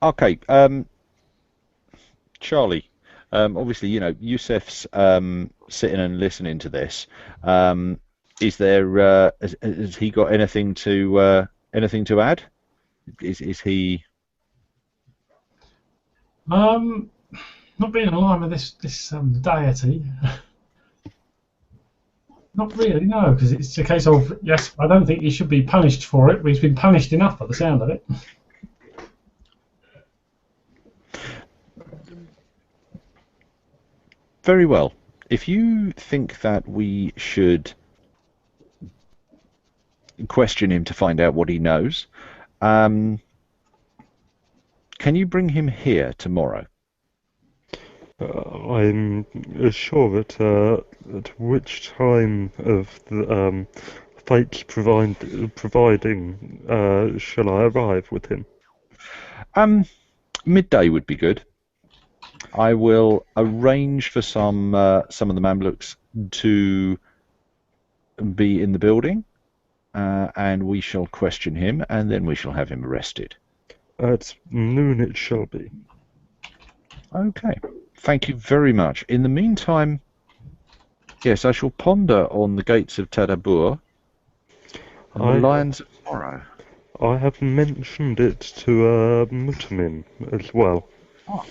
Okay, Charlie. Obviously, Yusef's sitting and listening to this. Is there? Has he got anything to add? Is he? Not being in line with this deity. Not really, no, because it's a case of, yes, I don't think he should be punished for it, but he's been punished enough by the sound of it. Very well. If you think that we should question him to find out what he knows, can you bring him here tomorrow? I'm sure that at which time of the fate's providing shall I arrive with him? Midday would be good. I will arrange for some of the Mamluks to be in the building, and we shall question him, and then we shall have him arrested. At noon it shall be. Okay. Thank you very much. In the meantime, yes, I shall ponder on the gates of Tadabur and the lions of tomorrow. I have mentioned it to Mutamin as well. Oh.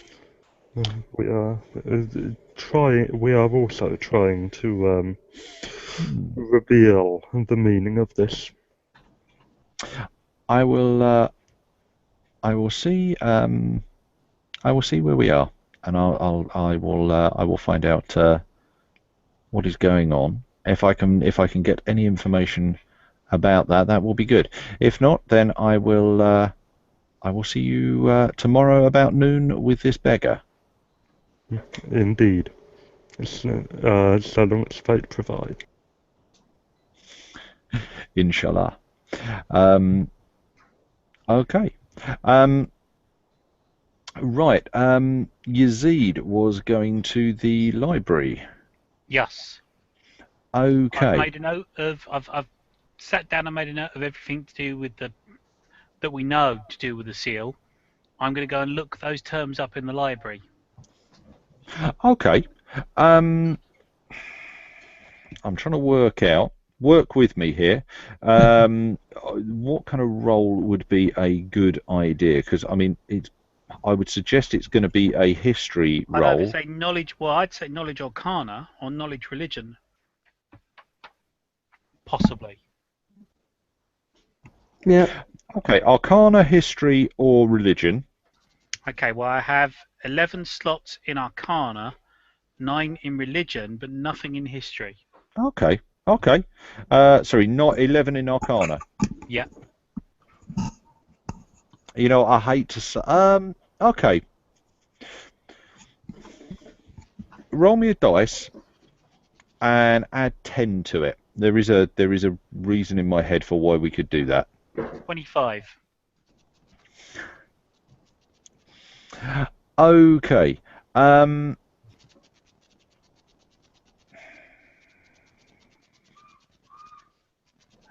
We are We are also trying to reveal the meaning of this. I will. I will see. I will see where we are, and I will find out what is going on. If I can get any information about that, that will be good. If not, then I will see you tomorrow about noon with this beggar. Indeed. So long as fate provides. Inshallah. Okay. Right. Yazid was going to the library. Yes. Okay. I've made a note of. I've sat down and made a note of everything to do with that we know to do with the seal. I'm going to go and look those terms up in the library. Okay. I'm trying to work with me here. What kind of role would be a good idea? Because I mean, I would suggest it's going to be a history role. I'd either say knowledge. Well, I'd say knowledge arcana or knowledge religion. Possibly. Yeah. Okay, arcana, history, or religion. Okay. Well, I have 11 slots in arcana, 9 in religion, but nothing in history. Okay. Okay. Sorry, not 11 in arcana. Yeah. You know, I hate to say. Okay. Roll me a dice and add 10 to it. There is a reason in my head for why we could do that. 25. Okay.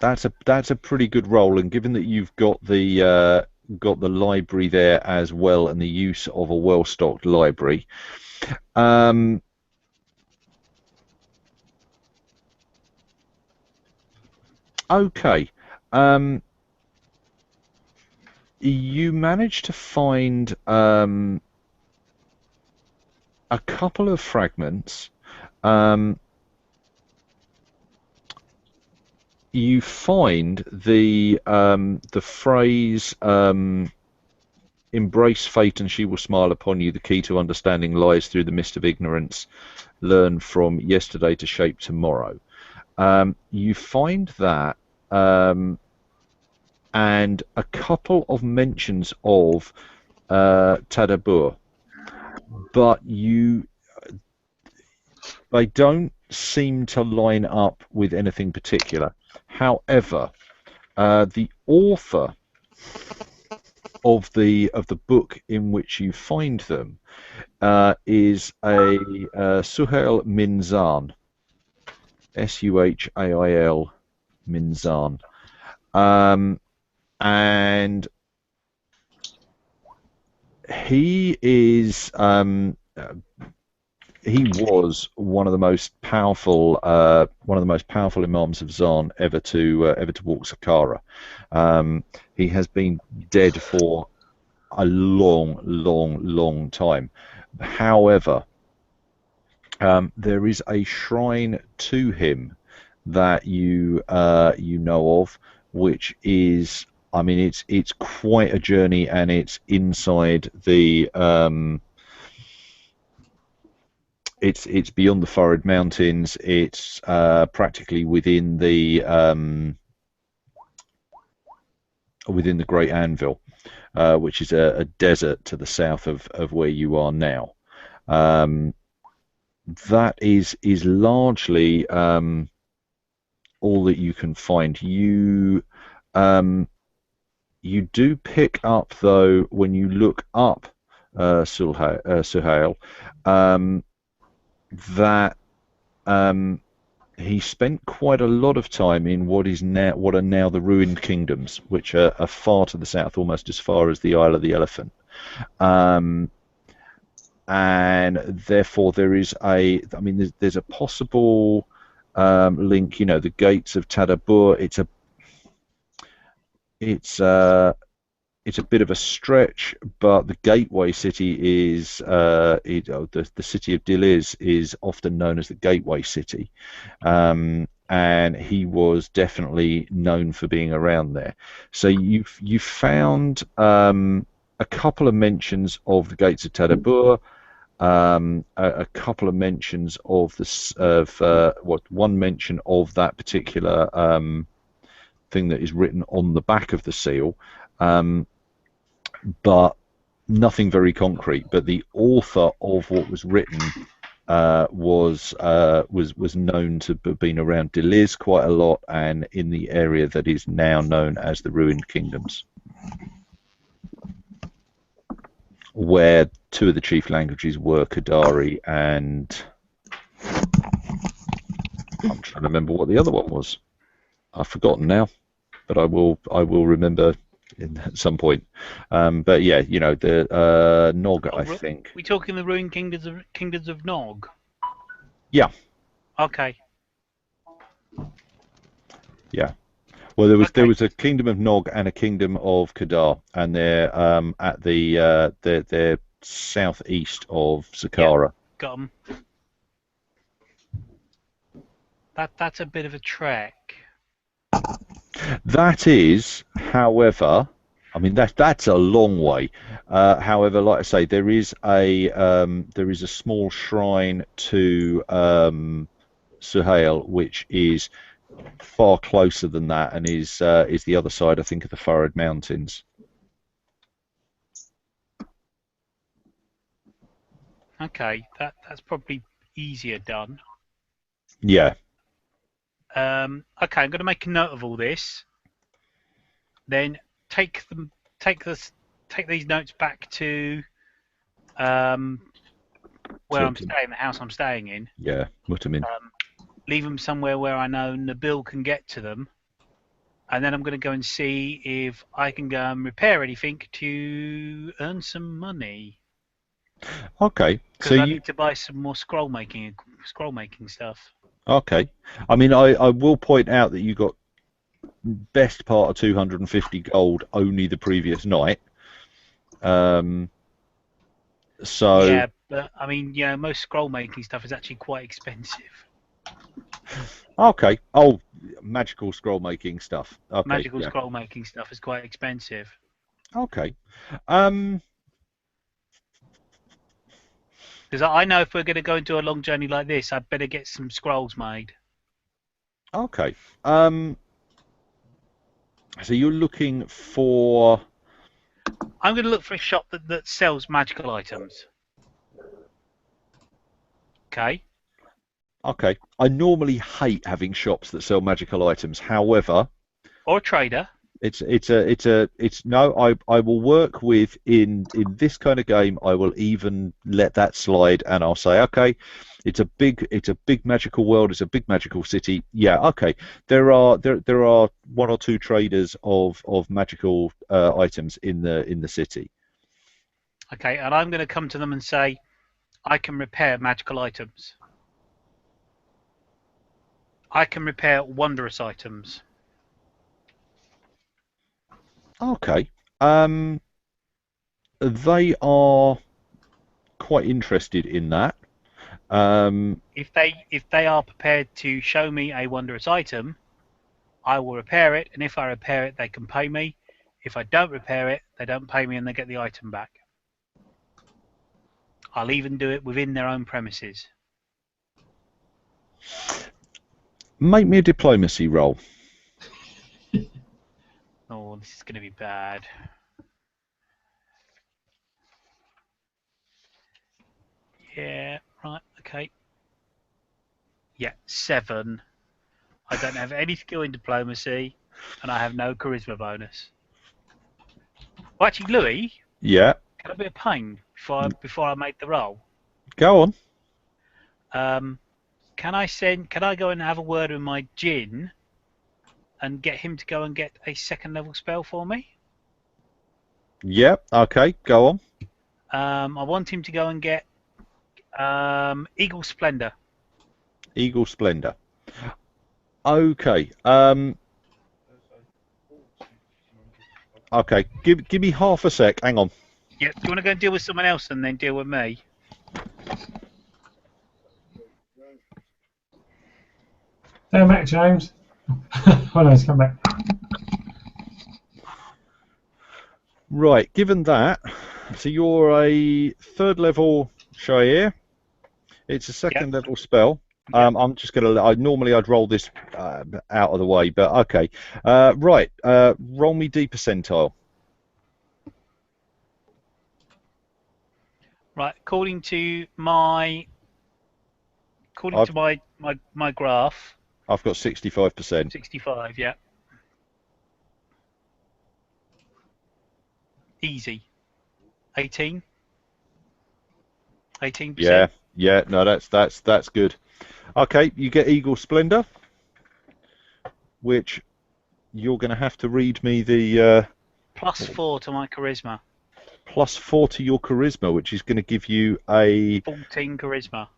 That's a pretty good roll, and given that you've got the library there as well, and the use of a well-stocked library, okay, you managed to find a couple of fragments. You find the phrase "embrace fate and she will smile upon you. The key to understanding lies through the mist of ignorance. Learn from yesterday to shape tomorrow." You find that, and a couple of mentions of Tadabbur, but they don't seem to line up with anything particular. However, the author of the book in which you find them is a Suhail Minzan, Suhail Minzan, and he is he was one of the most powerful imams of Zan ever to walk Saqqara. He has been dead for a long time. However, there is a shrine to him that you know of, which is, I mean, it's quite a journey, and it's inside the it's beyond the Farid Mountains. It's practically within the Great Anvil, which is a desert to the south of where you are now. That is largely all that you can find. You do pick up, though, when you look up Suhail, that he spent quite a lot of time in what are now the ruined kingdoms, which are far to the south, almost as far as the Isle of the Elephant. And therefore there's a possible link. You know, the gates of Tadabbur. it's a bit of a stretch, but the gateway city is the city of Diliz is often known as the gateway city, and he was definitely known for being around there. So you found a couple of mentions of the gates of Tadabur, a couple of mentions of one mention of that particular thing that is written on the back of the seal. But nothing very concrete. But the author of what was written was known to have been around Deliz quite a lot, and in the area that is now known as the Ruined Kingdoms, where two of the chief languages were Kadari and I'm trying to remember what the other one was. I've forgotten now, but I will remember at some point. But yeah, you know, the Nog, I think. We talking the ruined kingdoms of Nog? Yeah. Okay. Yeah. Well, there was a kingdom of Nog and a kingdom of Kadar, and they're at they're southeast of Saqqara. Yeah, got 'em. That's a bit of a trek. That is, however, I mean that's a long way. However, like I say, there is a small shrine to Suhail, which is far closer than that, and is the other side, I think, of the Farad Mountains. Okay, that's probably easier done. Yeah. Okay, I'm going to make a note of all this. Then take these notes back to where I'm staying, the house I'm staying in. Yeah, put them in. Leave them somewhere where I know Nabil can get to them, and then I'm going to go and see if I can go and repair anything to earn some money. Okay. Because I need to buy some more scroll making stuff. Okay. I mean, I will point out that you got best part of 250 gold only the previous night. So yeah, but I mean, you know, most scroll making stuff is actually quite expensive. Okay. Oh, magical scroll making stuff. Okay. Magical scroll making stuff is quite expensive. Okay. Because I know if we're going to go into a long journey like this, I'd better get some scrolls made. Okay. So you're looking for... I'm going to look for a shop that sells magical items. Okay. Okay. I normally hate having shops that sell magical items. However... Or a trader. No, I will work with in this kind of game. I will even let that slide, and I'll say, okay, it's a big magical world. It's a big magical city. Yeah, okay. There are one or two traders of magical items in the city. Okay, and I'm going to come to them and say, I can repair magical items. I can repair wondrous items. Okay. They are quite interested in that. If they are prepared to show me a wondrous item, I will repair it, and if I repair it, they can pay me. If I don't repair it, they don't pay me and they get the item back. I'll even do it within their own premises. Make me a diplomacy roll. Oh, this is going to be bad. Yeah, right, okay. Yeah, 7. I don't have any skill in diplomacy, and I have no charisma bonus. Well, actually, Louis. Yeah. Can I be a pain before I make the roll? Go on. Can I go and have a word with my djinn and get him to go and get a 2nd level spell for me? Yep. Okay. Go on. I want him to go and get Eagle Splendor. Eagle Splendor. Okay. Okay, give me half a sec. Hang on. Yeah, do you want to go and deal with someone else and then deal with me? Damn back, James. Oh no, he's come back. Right, given that, so you're a 3rd level Shire. It's a 2nd level spell. I'm just gonna. I'd roll this out of the way, but okay. Right, roll me D percentile. Right, according to my my graph, I've got 65%. 65. Yeah. Easy. 18. 18%. Yeah. No, that's good. Okay, you get Eagle Splendor, which you're going to have to read me the +4 to my charisma. +4 to your charisma, which is going to give you a 14 charisma.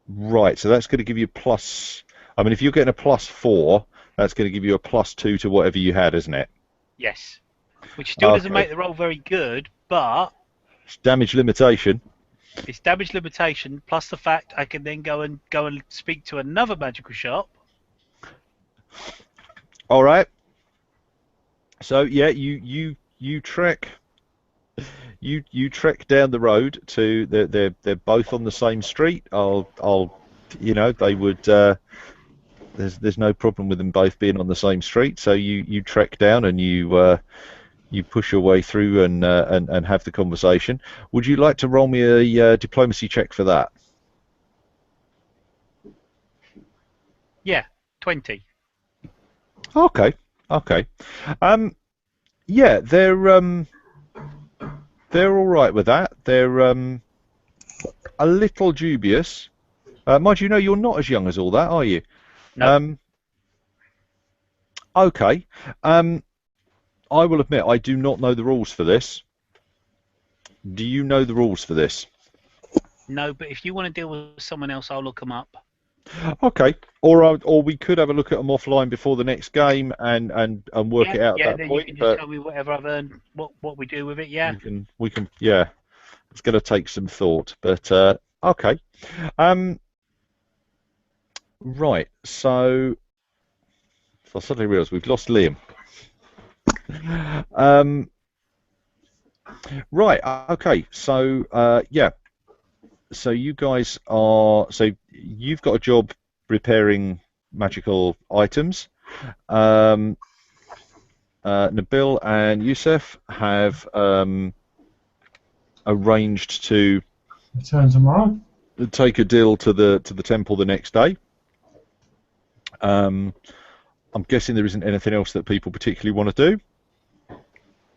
Right. So that's going to give you plus. I mean, if you're getting a +4, that's going to give you a +2 to whatever you had, isn't it? Yes. Which still doesn't Okay. make the roll very good, but It's damage limitation. it's damage limitation plus the fact I can then go and speak to another magical shop. All right. So yeah, you trek. You trek down the road to they're both on the same street. They would there's no problem with them both being on the same street. So you trek down and you push your way through and have the conversation. Would you like to roll me a diplomacy check for that? Yeah, 20. Okay. Yeah, they're all right with that. They're a little dubious. Mind you, you're not as young as all that, are you? No. Okay. I will admit I do not know the rules for this. Do you know the rules for this? No, but if you want to deal with someone else, I'll look them up. Okay. Or we could have a look at them offline before the next game and work it out at that point. You can just tell me whatever I've earned, what we do with it. Yeah. We can. Yeah. It's going to take some thought, but okay. Right. So I suddenly realise we've lost Liam. Right. Okay. So yeah. So you guys are. So you've got a job repairing magical items. Nabil and Yusuf have arranged to Return tomorrow. take a deal to the temple the next day. I'm guessing there isn't anything else that people particularly want to do.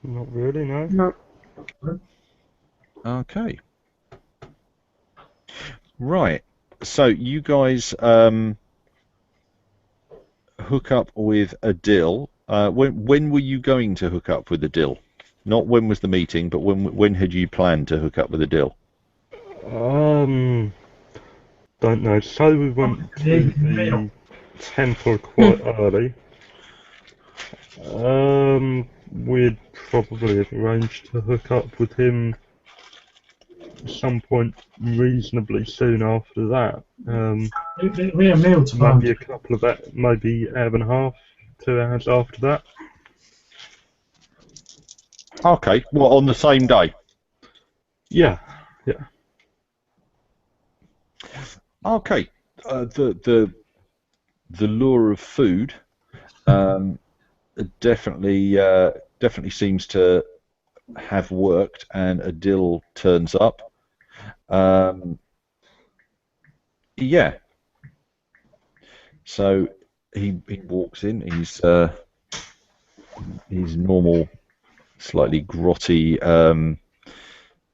Not really, no. Okay. Right. So you guys hook up with Adil. When were you going to hook up with Adil? Not when was the meeting, but when had you planned to hook up with Adil? Don't know. So we went to the temple quite early. We'd probably have arranged to hook up with him at some point reasonably soon after that. We had a meal tomorrow. Maybe a couple of maybe hour and a half, 2 hours after that. Okay. Well, on the same day. Yeah. Okay. The lure of food definitely seems to have worked, and Adil turns up. Yeah. So he walks in. He's normal, slightly grotty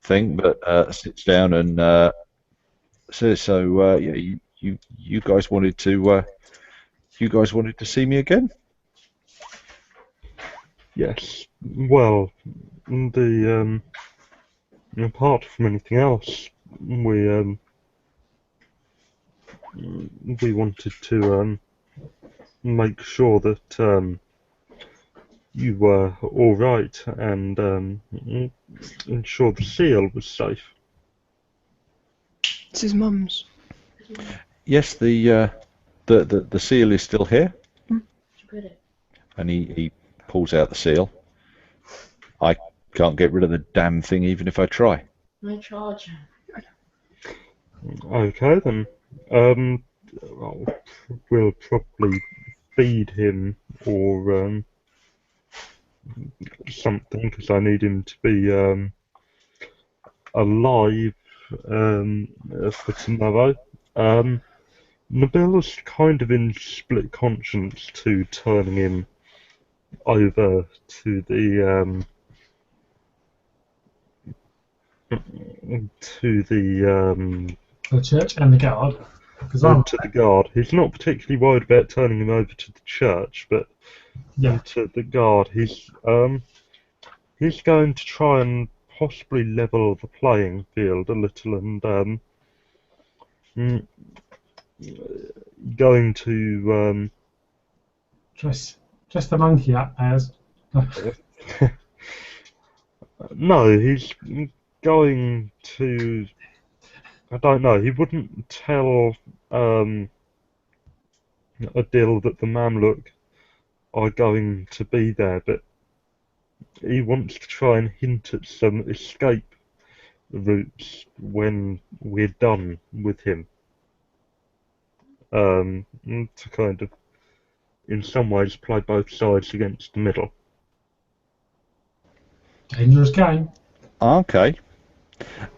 thing, but sits down and says, "So yeah, you guys wanted to see me again?" Yes. Well, apart from anything else, we wanted to make sure that you were all right and ensure the seal was safe. It's his mum's. Yes, the seal is still here. And he pulls out the seal. I can't get rid of the damn thing even if I try. No charge. Okay then. We'll probably feed him or something because I need him to be alive for tomorrow. Nabil's kind of in split conscience to turning him over to the The church and the guard. Because I'm to the guard. He's not particularly worried about turning him over to the church, but yeah. to the guard, he's going to try and possibly level the playing field a little, and going to Dress the monkey up as. no, he's going to. I don't know. He wouldn't tell Adil that the Mamluk are going to be there, but he wants to try and hint at some escape routes when we're done with him. To kind of, in some ways, play both sides against the middle. Dangerous game. Okay.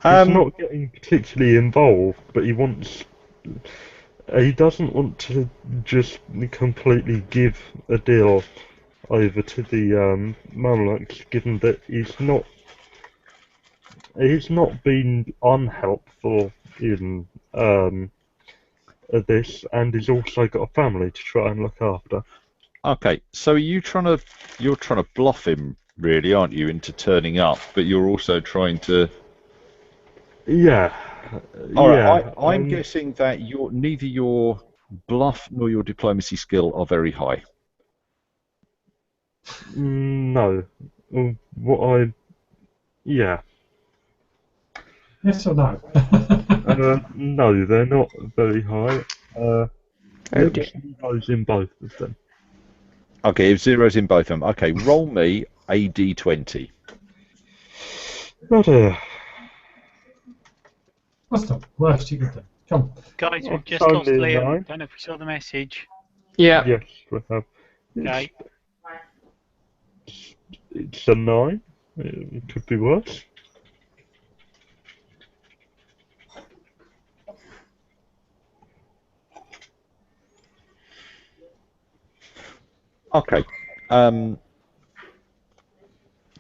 He's not getting particularly involved, but he doesn't want to just completely give Adil over to the Mamluks, given that he's not been unhelpful in this, and he's also got a family to try and look after. Okay, so you're trying to bluff him, really, aren't you, into turning up? But you're also trying to. Yeah. All right. Yeah. I'm guessing that neither your bluff nor your diplomacy skill are very high. No. Yeah. Yes or no? No, they're not very high. Oh dear. Zeros in both of them. Okay, if zeros in both of them. Okay, roll me a d20. Oh dear. What's the worst you could do? Come on. Guys, we've just Only lost Liam. 9. Don't know if you saw the message. Yeah. Yes, we have. Okay. It's a 9. It could be worse. Okay.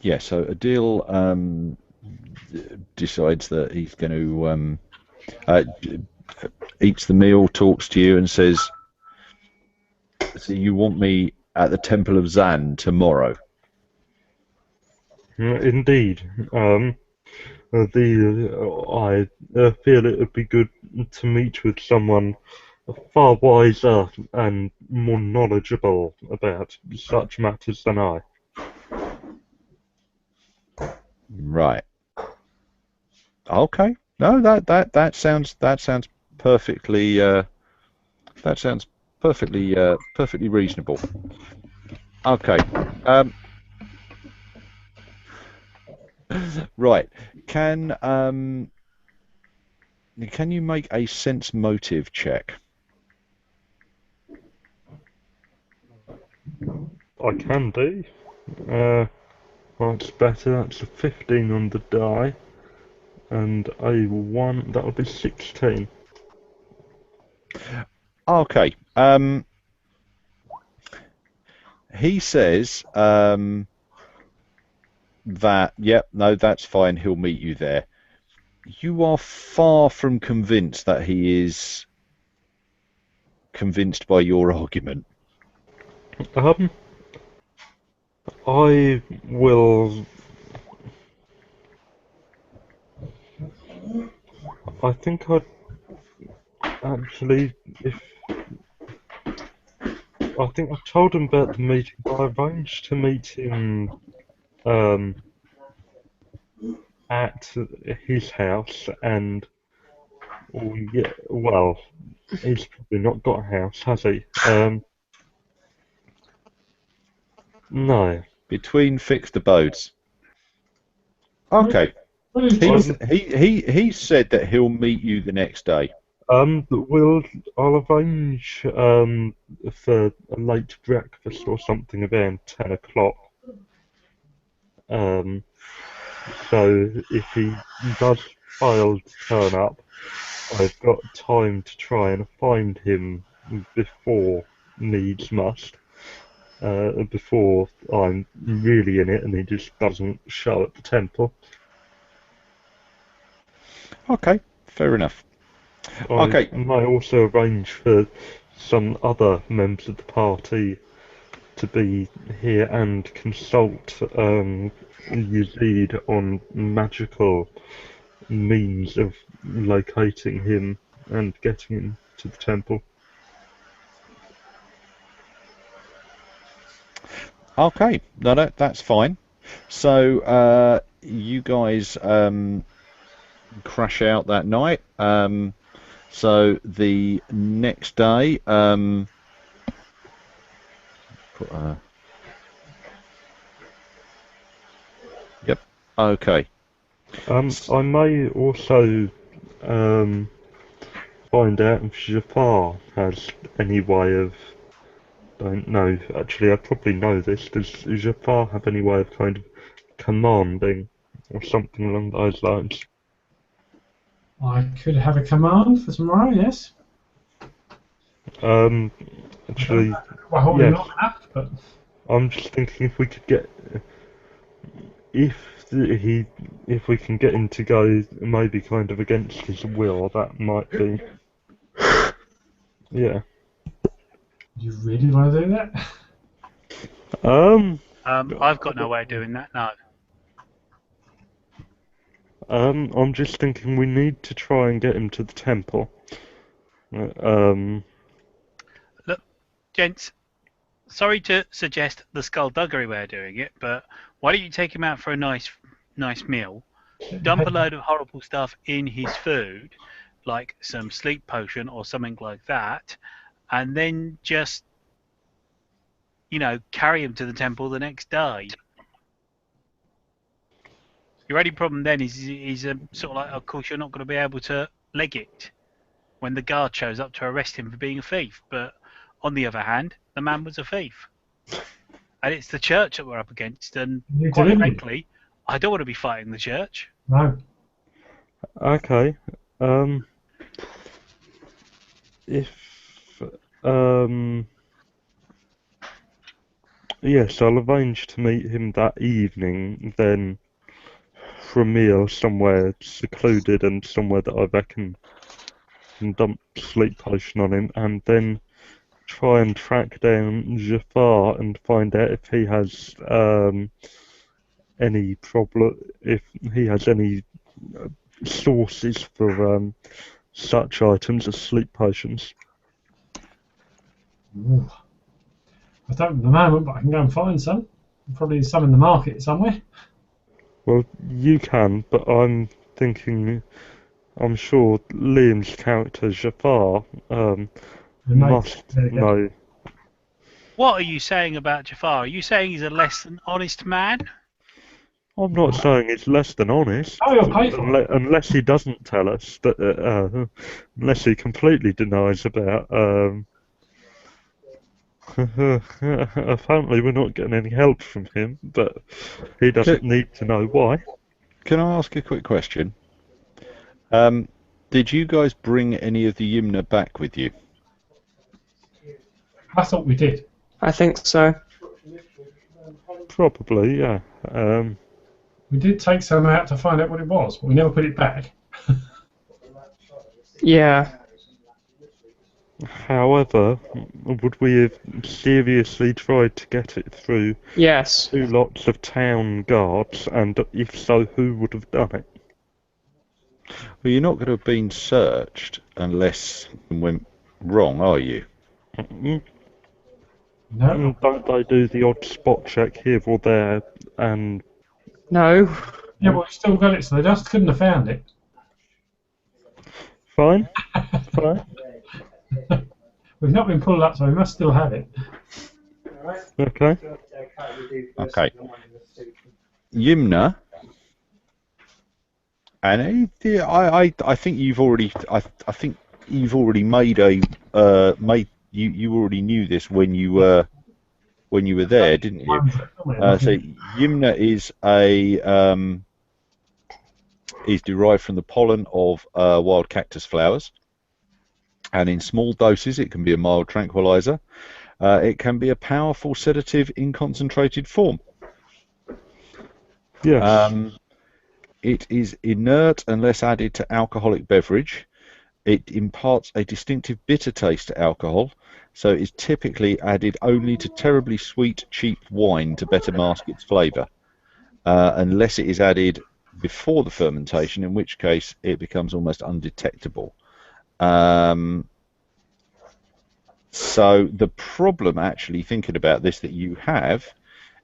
Yeah, so Adil decides that he's going to eats the meal, talks to you, and says, "So you want me at the Temple of Zan tomorrow?" Indeed. I feel it would be good to meet with someone far wiser and more knowledgeable about such matters than I. Right. Okay. No, that sounds perfectly perfectly reasonable. Okay. Right. Can you make a sense motive check? I can do. That's better. That's a 15 on the die. And a 1, that'll be 16. Okay. He says that, yep, no, that's fine, he'll meet you there. You are far from convinced that he is convinced by your argument. I will. I think I'd actually, I think I told him about the meeting, but I arranged to meet him at his house, and yeah, well, he's probably not got a house, has he? No. Between fixed abodes. Okay. What is He said that he'll meet you the next day. I'll arrange for a late breakfast or something around 10 o'clock. So if he does fail to turn up, I've got time to try and find him before needs must, before I'm really in it and he just doesn't show at the temple. Okay, fair enough. I may also arrange for some other members of the party to be here and consult Yazid on magical means of locating him and getting him to the temple. Okay, no, that's fine. So you guys crash out that night. So the next day, yep, okay. I may also find out if Jafar has any way of. Don't know. Actually, I probably know this. Does Jafar have any way of kind of commanding or something along those lines? I could have a command for tomorrow, yes. Actually, Well, yes. not enough, but I'm just thinking if we could get, if we can get him to go maybe kind of against his will, that might be, yeah. do you really want to do that? I've got no way of doing that. No. I'm just thinking we need to try and get him to the temple. Look, gents. Sorry to suggest the skullduggery way of doing it, but why don't you take him out for a nice meal, dump a load of horrible stuff in his food, like some sleep potion or something like that, and then just, carry him to the temple the next day. Your only problem then is sort of like, of course, you're not going to be able to leg it when the guard shows up to arrest him for being a thief. But on the other hand, the man was a thief. And it's the church that we're up against, and quite frankly, I don't want to be fighting the church. No. Okay. Yes, I'll arrange to meet him that evening, then for a meal somewhere secluded and somewhere that I reckon can dump sleep potion on him, and then try and track down Jafar and find out if he has any problem, if he has any sources for such items as sleep potions. Ooh. I don't at the moment, but I can go and find some. Probably some in the market somewhere. Well, you can, but I'm thinking, I'm sure Liam's character Jafar must know. What are you saying about Jafar? Are you saying he's a less than honest man? I'm not saying it's less than honest, unless he doesn't tell us, that, unless he completely denies about. Apparently, we're not getting any help from him, but he doesn't need to know why. Can I ask a quick question? Did you guys bring any of the Yimna back with you? I thought we did. I think so. Probably, yeah. We did take some out to find out what it was, but we never put it back. Yeah. However, would we have seriously tried to get it through Yes. 2 lots of town guards, and if so, who would have done it? Well, you're not going to have been searched unless something went wrong, are you? No. Don't they do the odd spot check here or there? And No. Yeah, but we still got it, so they just couldn't have found it. fine, fine, We've not been pulled up, so we must still have it. okay. Okay. Yimna. And I think you've already I think you've already made a you already knew this when you were there, didn't you? So Yimna is derived from the pollen of wild cactus flowers, and in small doses it can be a mild tranquilizer. It can be a powerful sedative in concentrated form. Yes. It is inert unless added to alcoholic beverage. It imparts a distinctive bitter taste to alcohol, so it is typically added only to terribly sweet, cheap wine to better mask its flavour, unless it is added before the fermentation, in which case it becomes almost undetectable. So the problem, actually, thinking about this, that you have,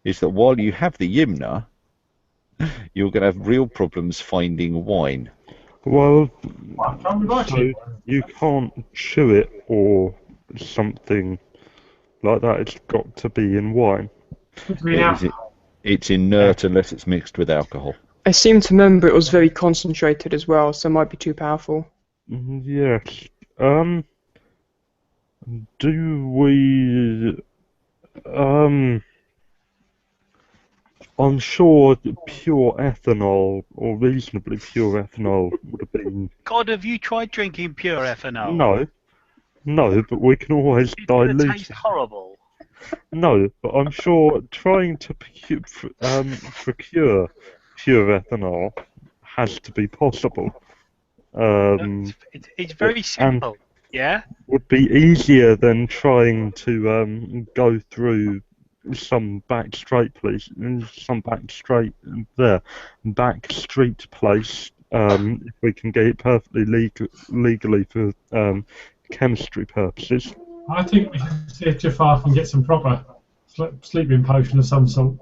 is that while you have the Yimna, you're going to have real problems finding wine. Well, so so you can't chew it or something like that. It's got to be in wine. It's inert unless it's mixed with alcohol. I seem to remember it was very concentrated as well, so it might be too powerful. Yes. Do we? I'm sure pure ethanol, or reasonably pure ethanol, would have been. God, have you tried drinking pure ethanol? No, but we can always It's going to dilute taste it. horrible. No, but I'm sure trying to procure pure ethanol has to be possible. It's very simple, yeah? Would be easier than trying to go through some back street place, if we can get it perfectly legally for chemistry purposes. I think we should see if Jafar can get some proper sleeping potion of some sort.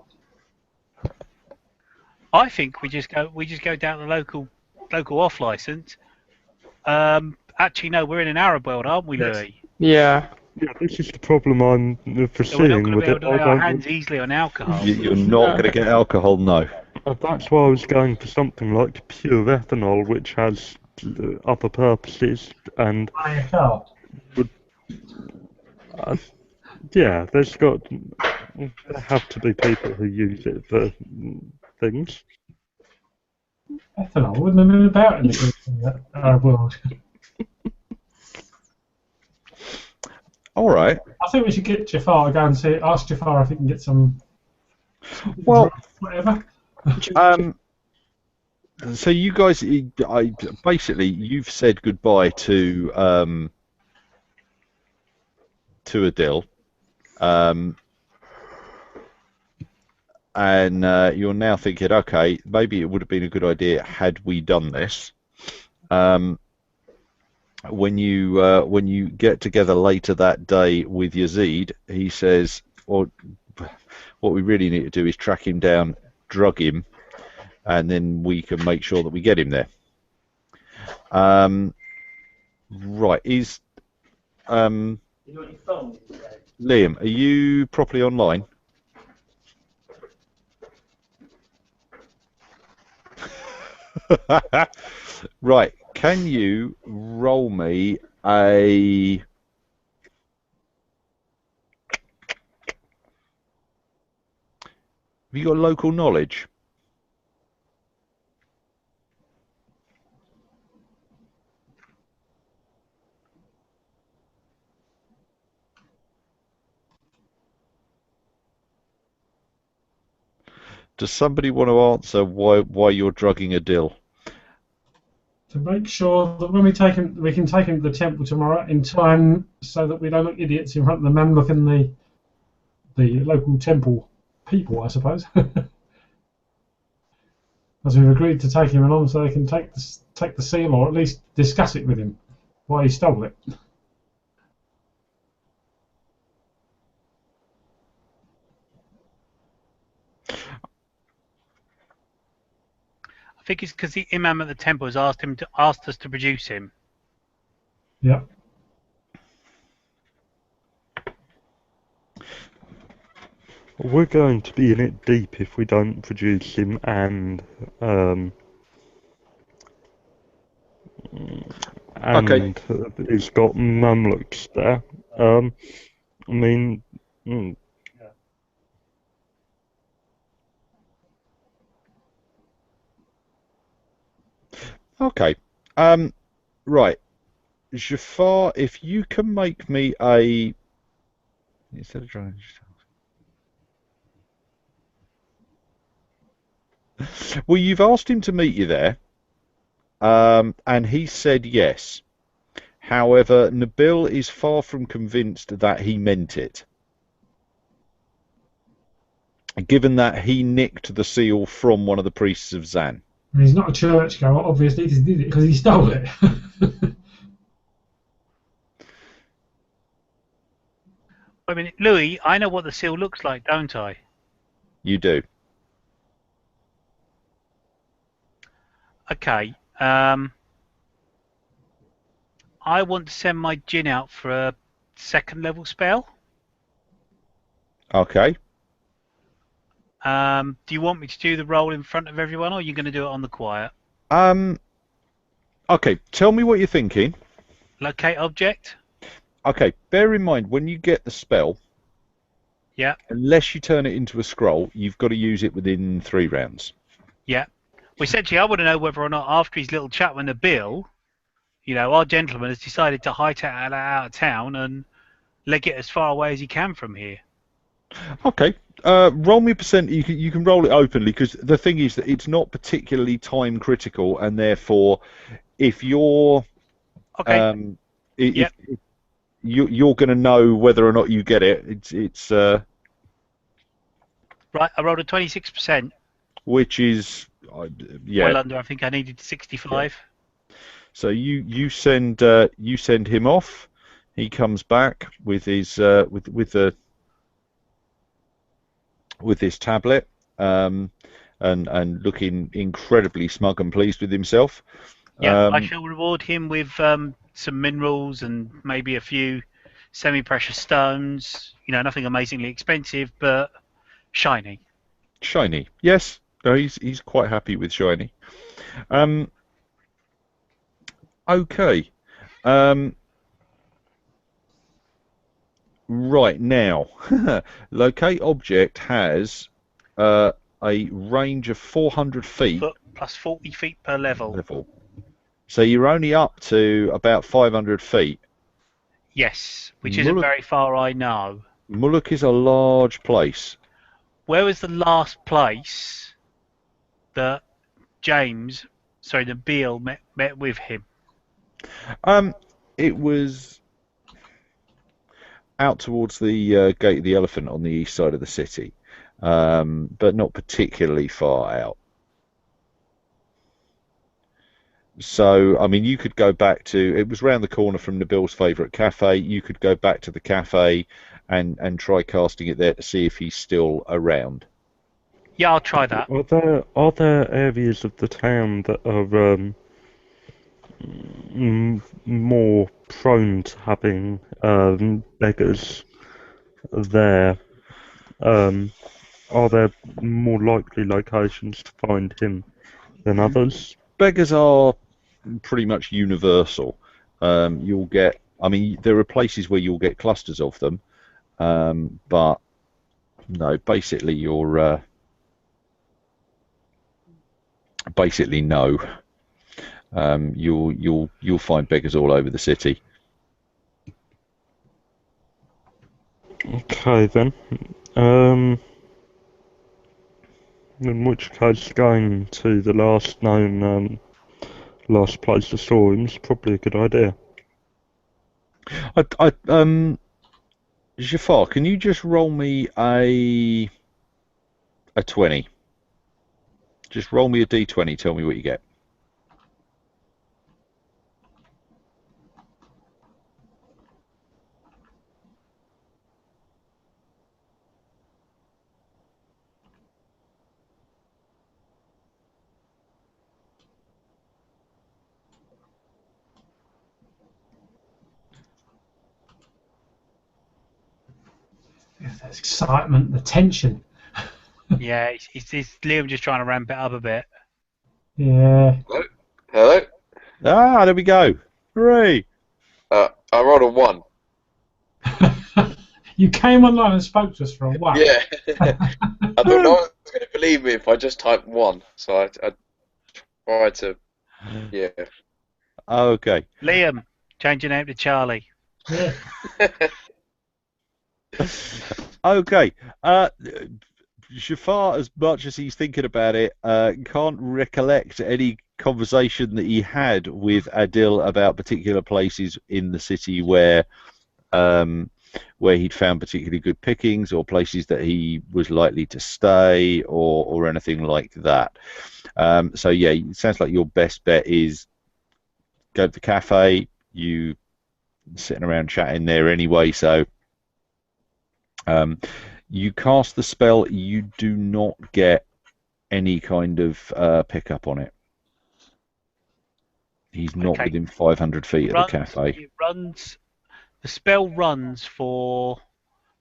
I think we just go down the local off license. Actually, no, we're in an Arab world, aren't we, Louis? Yeah. Yeah, this is the problem I'm So we're not foreseeing going to with be able it. to lay our hands easily on alcohol. You're not going to get alcohol, no. That's why I was going for something like pure ethanol, which has other purposes, and yeah, there have to be people who use it for things. Ethanol wouldn't have been about in the Arab world. All right. I think we should get Jafar to go and ask Jafar if he can get some. Well, whatever. So you guys, basically, you've said goodbye to Adil, and you're now thinking, okay, maybe it would have been a good idea had we done this. When you get together later that day with Yazid, he says, "Well, what we really need to do is track him down, drug him, and then we can make sure that we get him there." Right, Liam, are you properly online? Right, can you roll me a... Have you got local knowledge? Does somebody want to answer why you're drugging Adil? To make sure that when we can take him to the temple tomorrow in time, so that we don't look idiots in front of the Mamluk and the local temple people, I suppose. As we've agreed to take him along, so they can take the seal, or at least discuss it with him why he stole it. think it's because the imam at the temple has asked us to produce him. Yep. We're going to be in it deep if we don't produce him and he's got Mamluks there. I mean, Okay. Right. Jafar, if you can make me a instead of trying to... Well, you've asked him to meet you there, and he said yes. However, Nabil is far from convinced that he meant it, given that he nicked the seal from one of the priests of Zan. And he's not a churchgoer, obviously, because he did it because he stole it. I mean, Louis, I know what the seal looks like, don't I? You do. Okay. I want to send my djinn out for a second level spell. Okay. Do you want me to do the roll in front of everyone, or are you going to do it on the quiet? Okay, tell me what you're thinking. Locate object. Okay, bear in mind, when you get the spell, Yeah. unless you turn it into a scroll, you've got to use it within 3 rounds. Yeah. Well, essentially, I want to know whether or not after his little chat with Nabil, our gentleman has decided to hightail it out of town and leg it as far away as he can from here. Okay. Roll me a percent. You can roll it openly, because the thing is that it's not particularly time critical, and therefore, if you're Okay. if you're going to know whether or not you get it. It's right. I rolled a 26%. Which is Well under. I think I needed 65. Yeah. So you send him off. He comes back with his with his tablet, and looking incredibly smug and pleased with himself. Yeah, I shall reward him with some minerals and maybe a few semi-precious stones. Nothing amazingly expensive, but shiny. Shiny, yes. No, he's quite happy with shiny. Okay. Right now, locate object has a range of 400 feet. Foot plus 40 feet per level. So you're only up to about 500 feet. Yes, which isn't very far, I know. Muluk is a large place. Where was the last place that Nabil met with him? It was out towards the Gate of the Elephant on the east side of the city, but not particularly far out. So, I mean, you could go back to, it was round the corner from Nabil's favourite cafe. You could go back to the cafe and try casting it there to see if he's still around. Yeah, I'll try that. Are there areas of the town that are more prone to having beggars there? Are there more likely locations to find him than others? Beggars are pretty much universal. You'll get, I mean, there are places where you'll get clusters of them, but no, basically you're basically no. You'll find beggars all over the city. Okay then. In which case, going to the last known last place I saw him is probably a good idea. Jafar, can you just roll me a 20? Just roll me a d20. Tell me what you get. There's excitement, the tension. Yeah, it's Liam just trying to ramp it up a bit. Yeah. Hello? Ah, there we go. Hooray! I rolled a 1. You came online and spoke to us for a while. Yeah. I thought no one's going to believe me if I just typed 1. So I tried to, yeah. Okay. Liam, change your name to Charlie. Yeah. Okay. Jafar, as much as he's thinking about it, can't recollect any conversation that he had with Adil about particular places in the city where he'd found particularly good pickings, or places that he was likely to stay, or anything like that. So yeah, it sounds like your best bet is go to the cafe. You sitting around chatting there anyway, so you cast the spell. You do not get any kind of pickup on it. He's not within 500 feet of the cafe. The spell runs for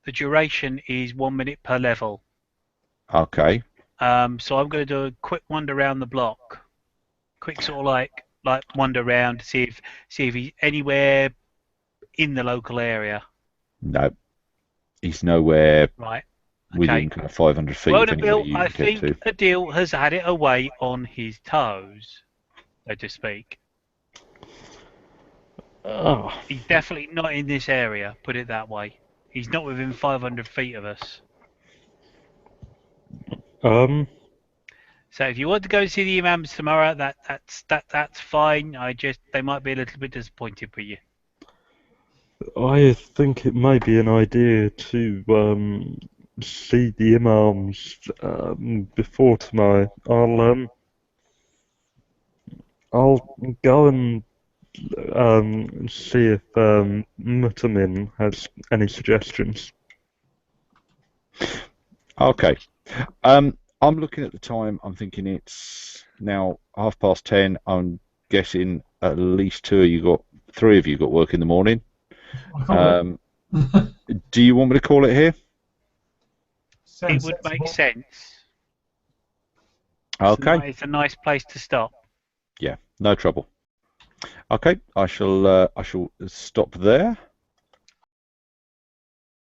the duration is 1 minute per level. Okay. So I'm going to do a quick wander around the block. Quick sort of like wander around to see if he's anywhere in the local area. No, he's nowhere Right. within kind of 500 feet Well, of anybody you I can get think to. Adil has had it away on his toes, so to speak. Oh. He's definitely not in this area, put it that way. He's not within 500 feet of us. So if you want to go see the imams tomorrow, that's fine. They might be a little bit disappointed with you. I think it may be an idea to see the imams before tomorrow. I'll go and see if Mutamin has any suggestions. Okay. I'm looking at the time. I'm thinking it's now 10:30. I'm guessing at least three of you got work in the morning. Do you want me to call it here? It would make sense. Okay. It's a nice place to stop. Yeah, no trouble. Okay, I shall stop there.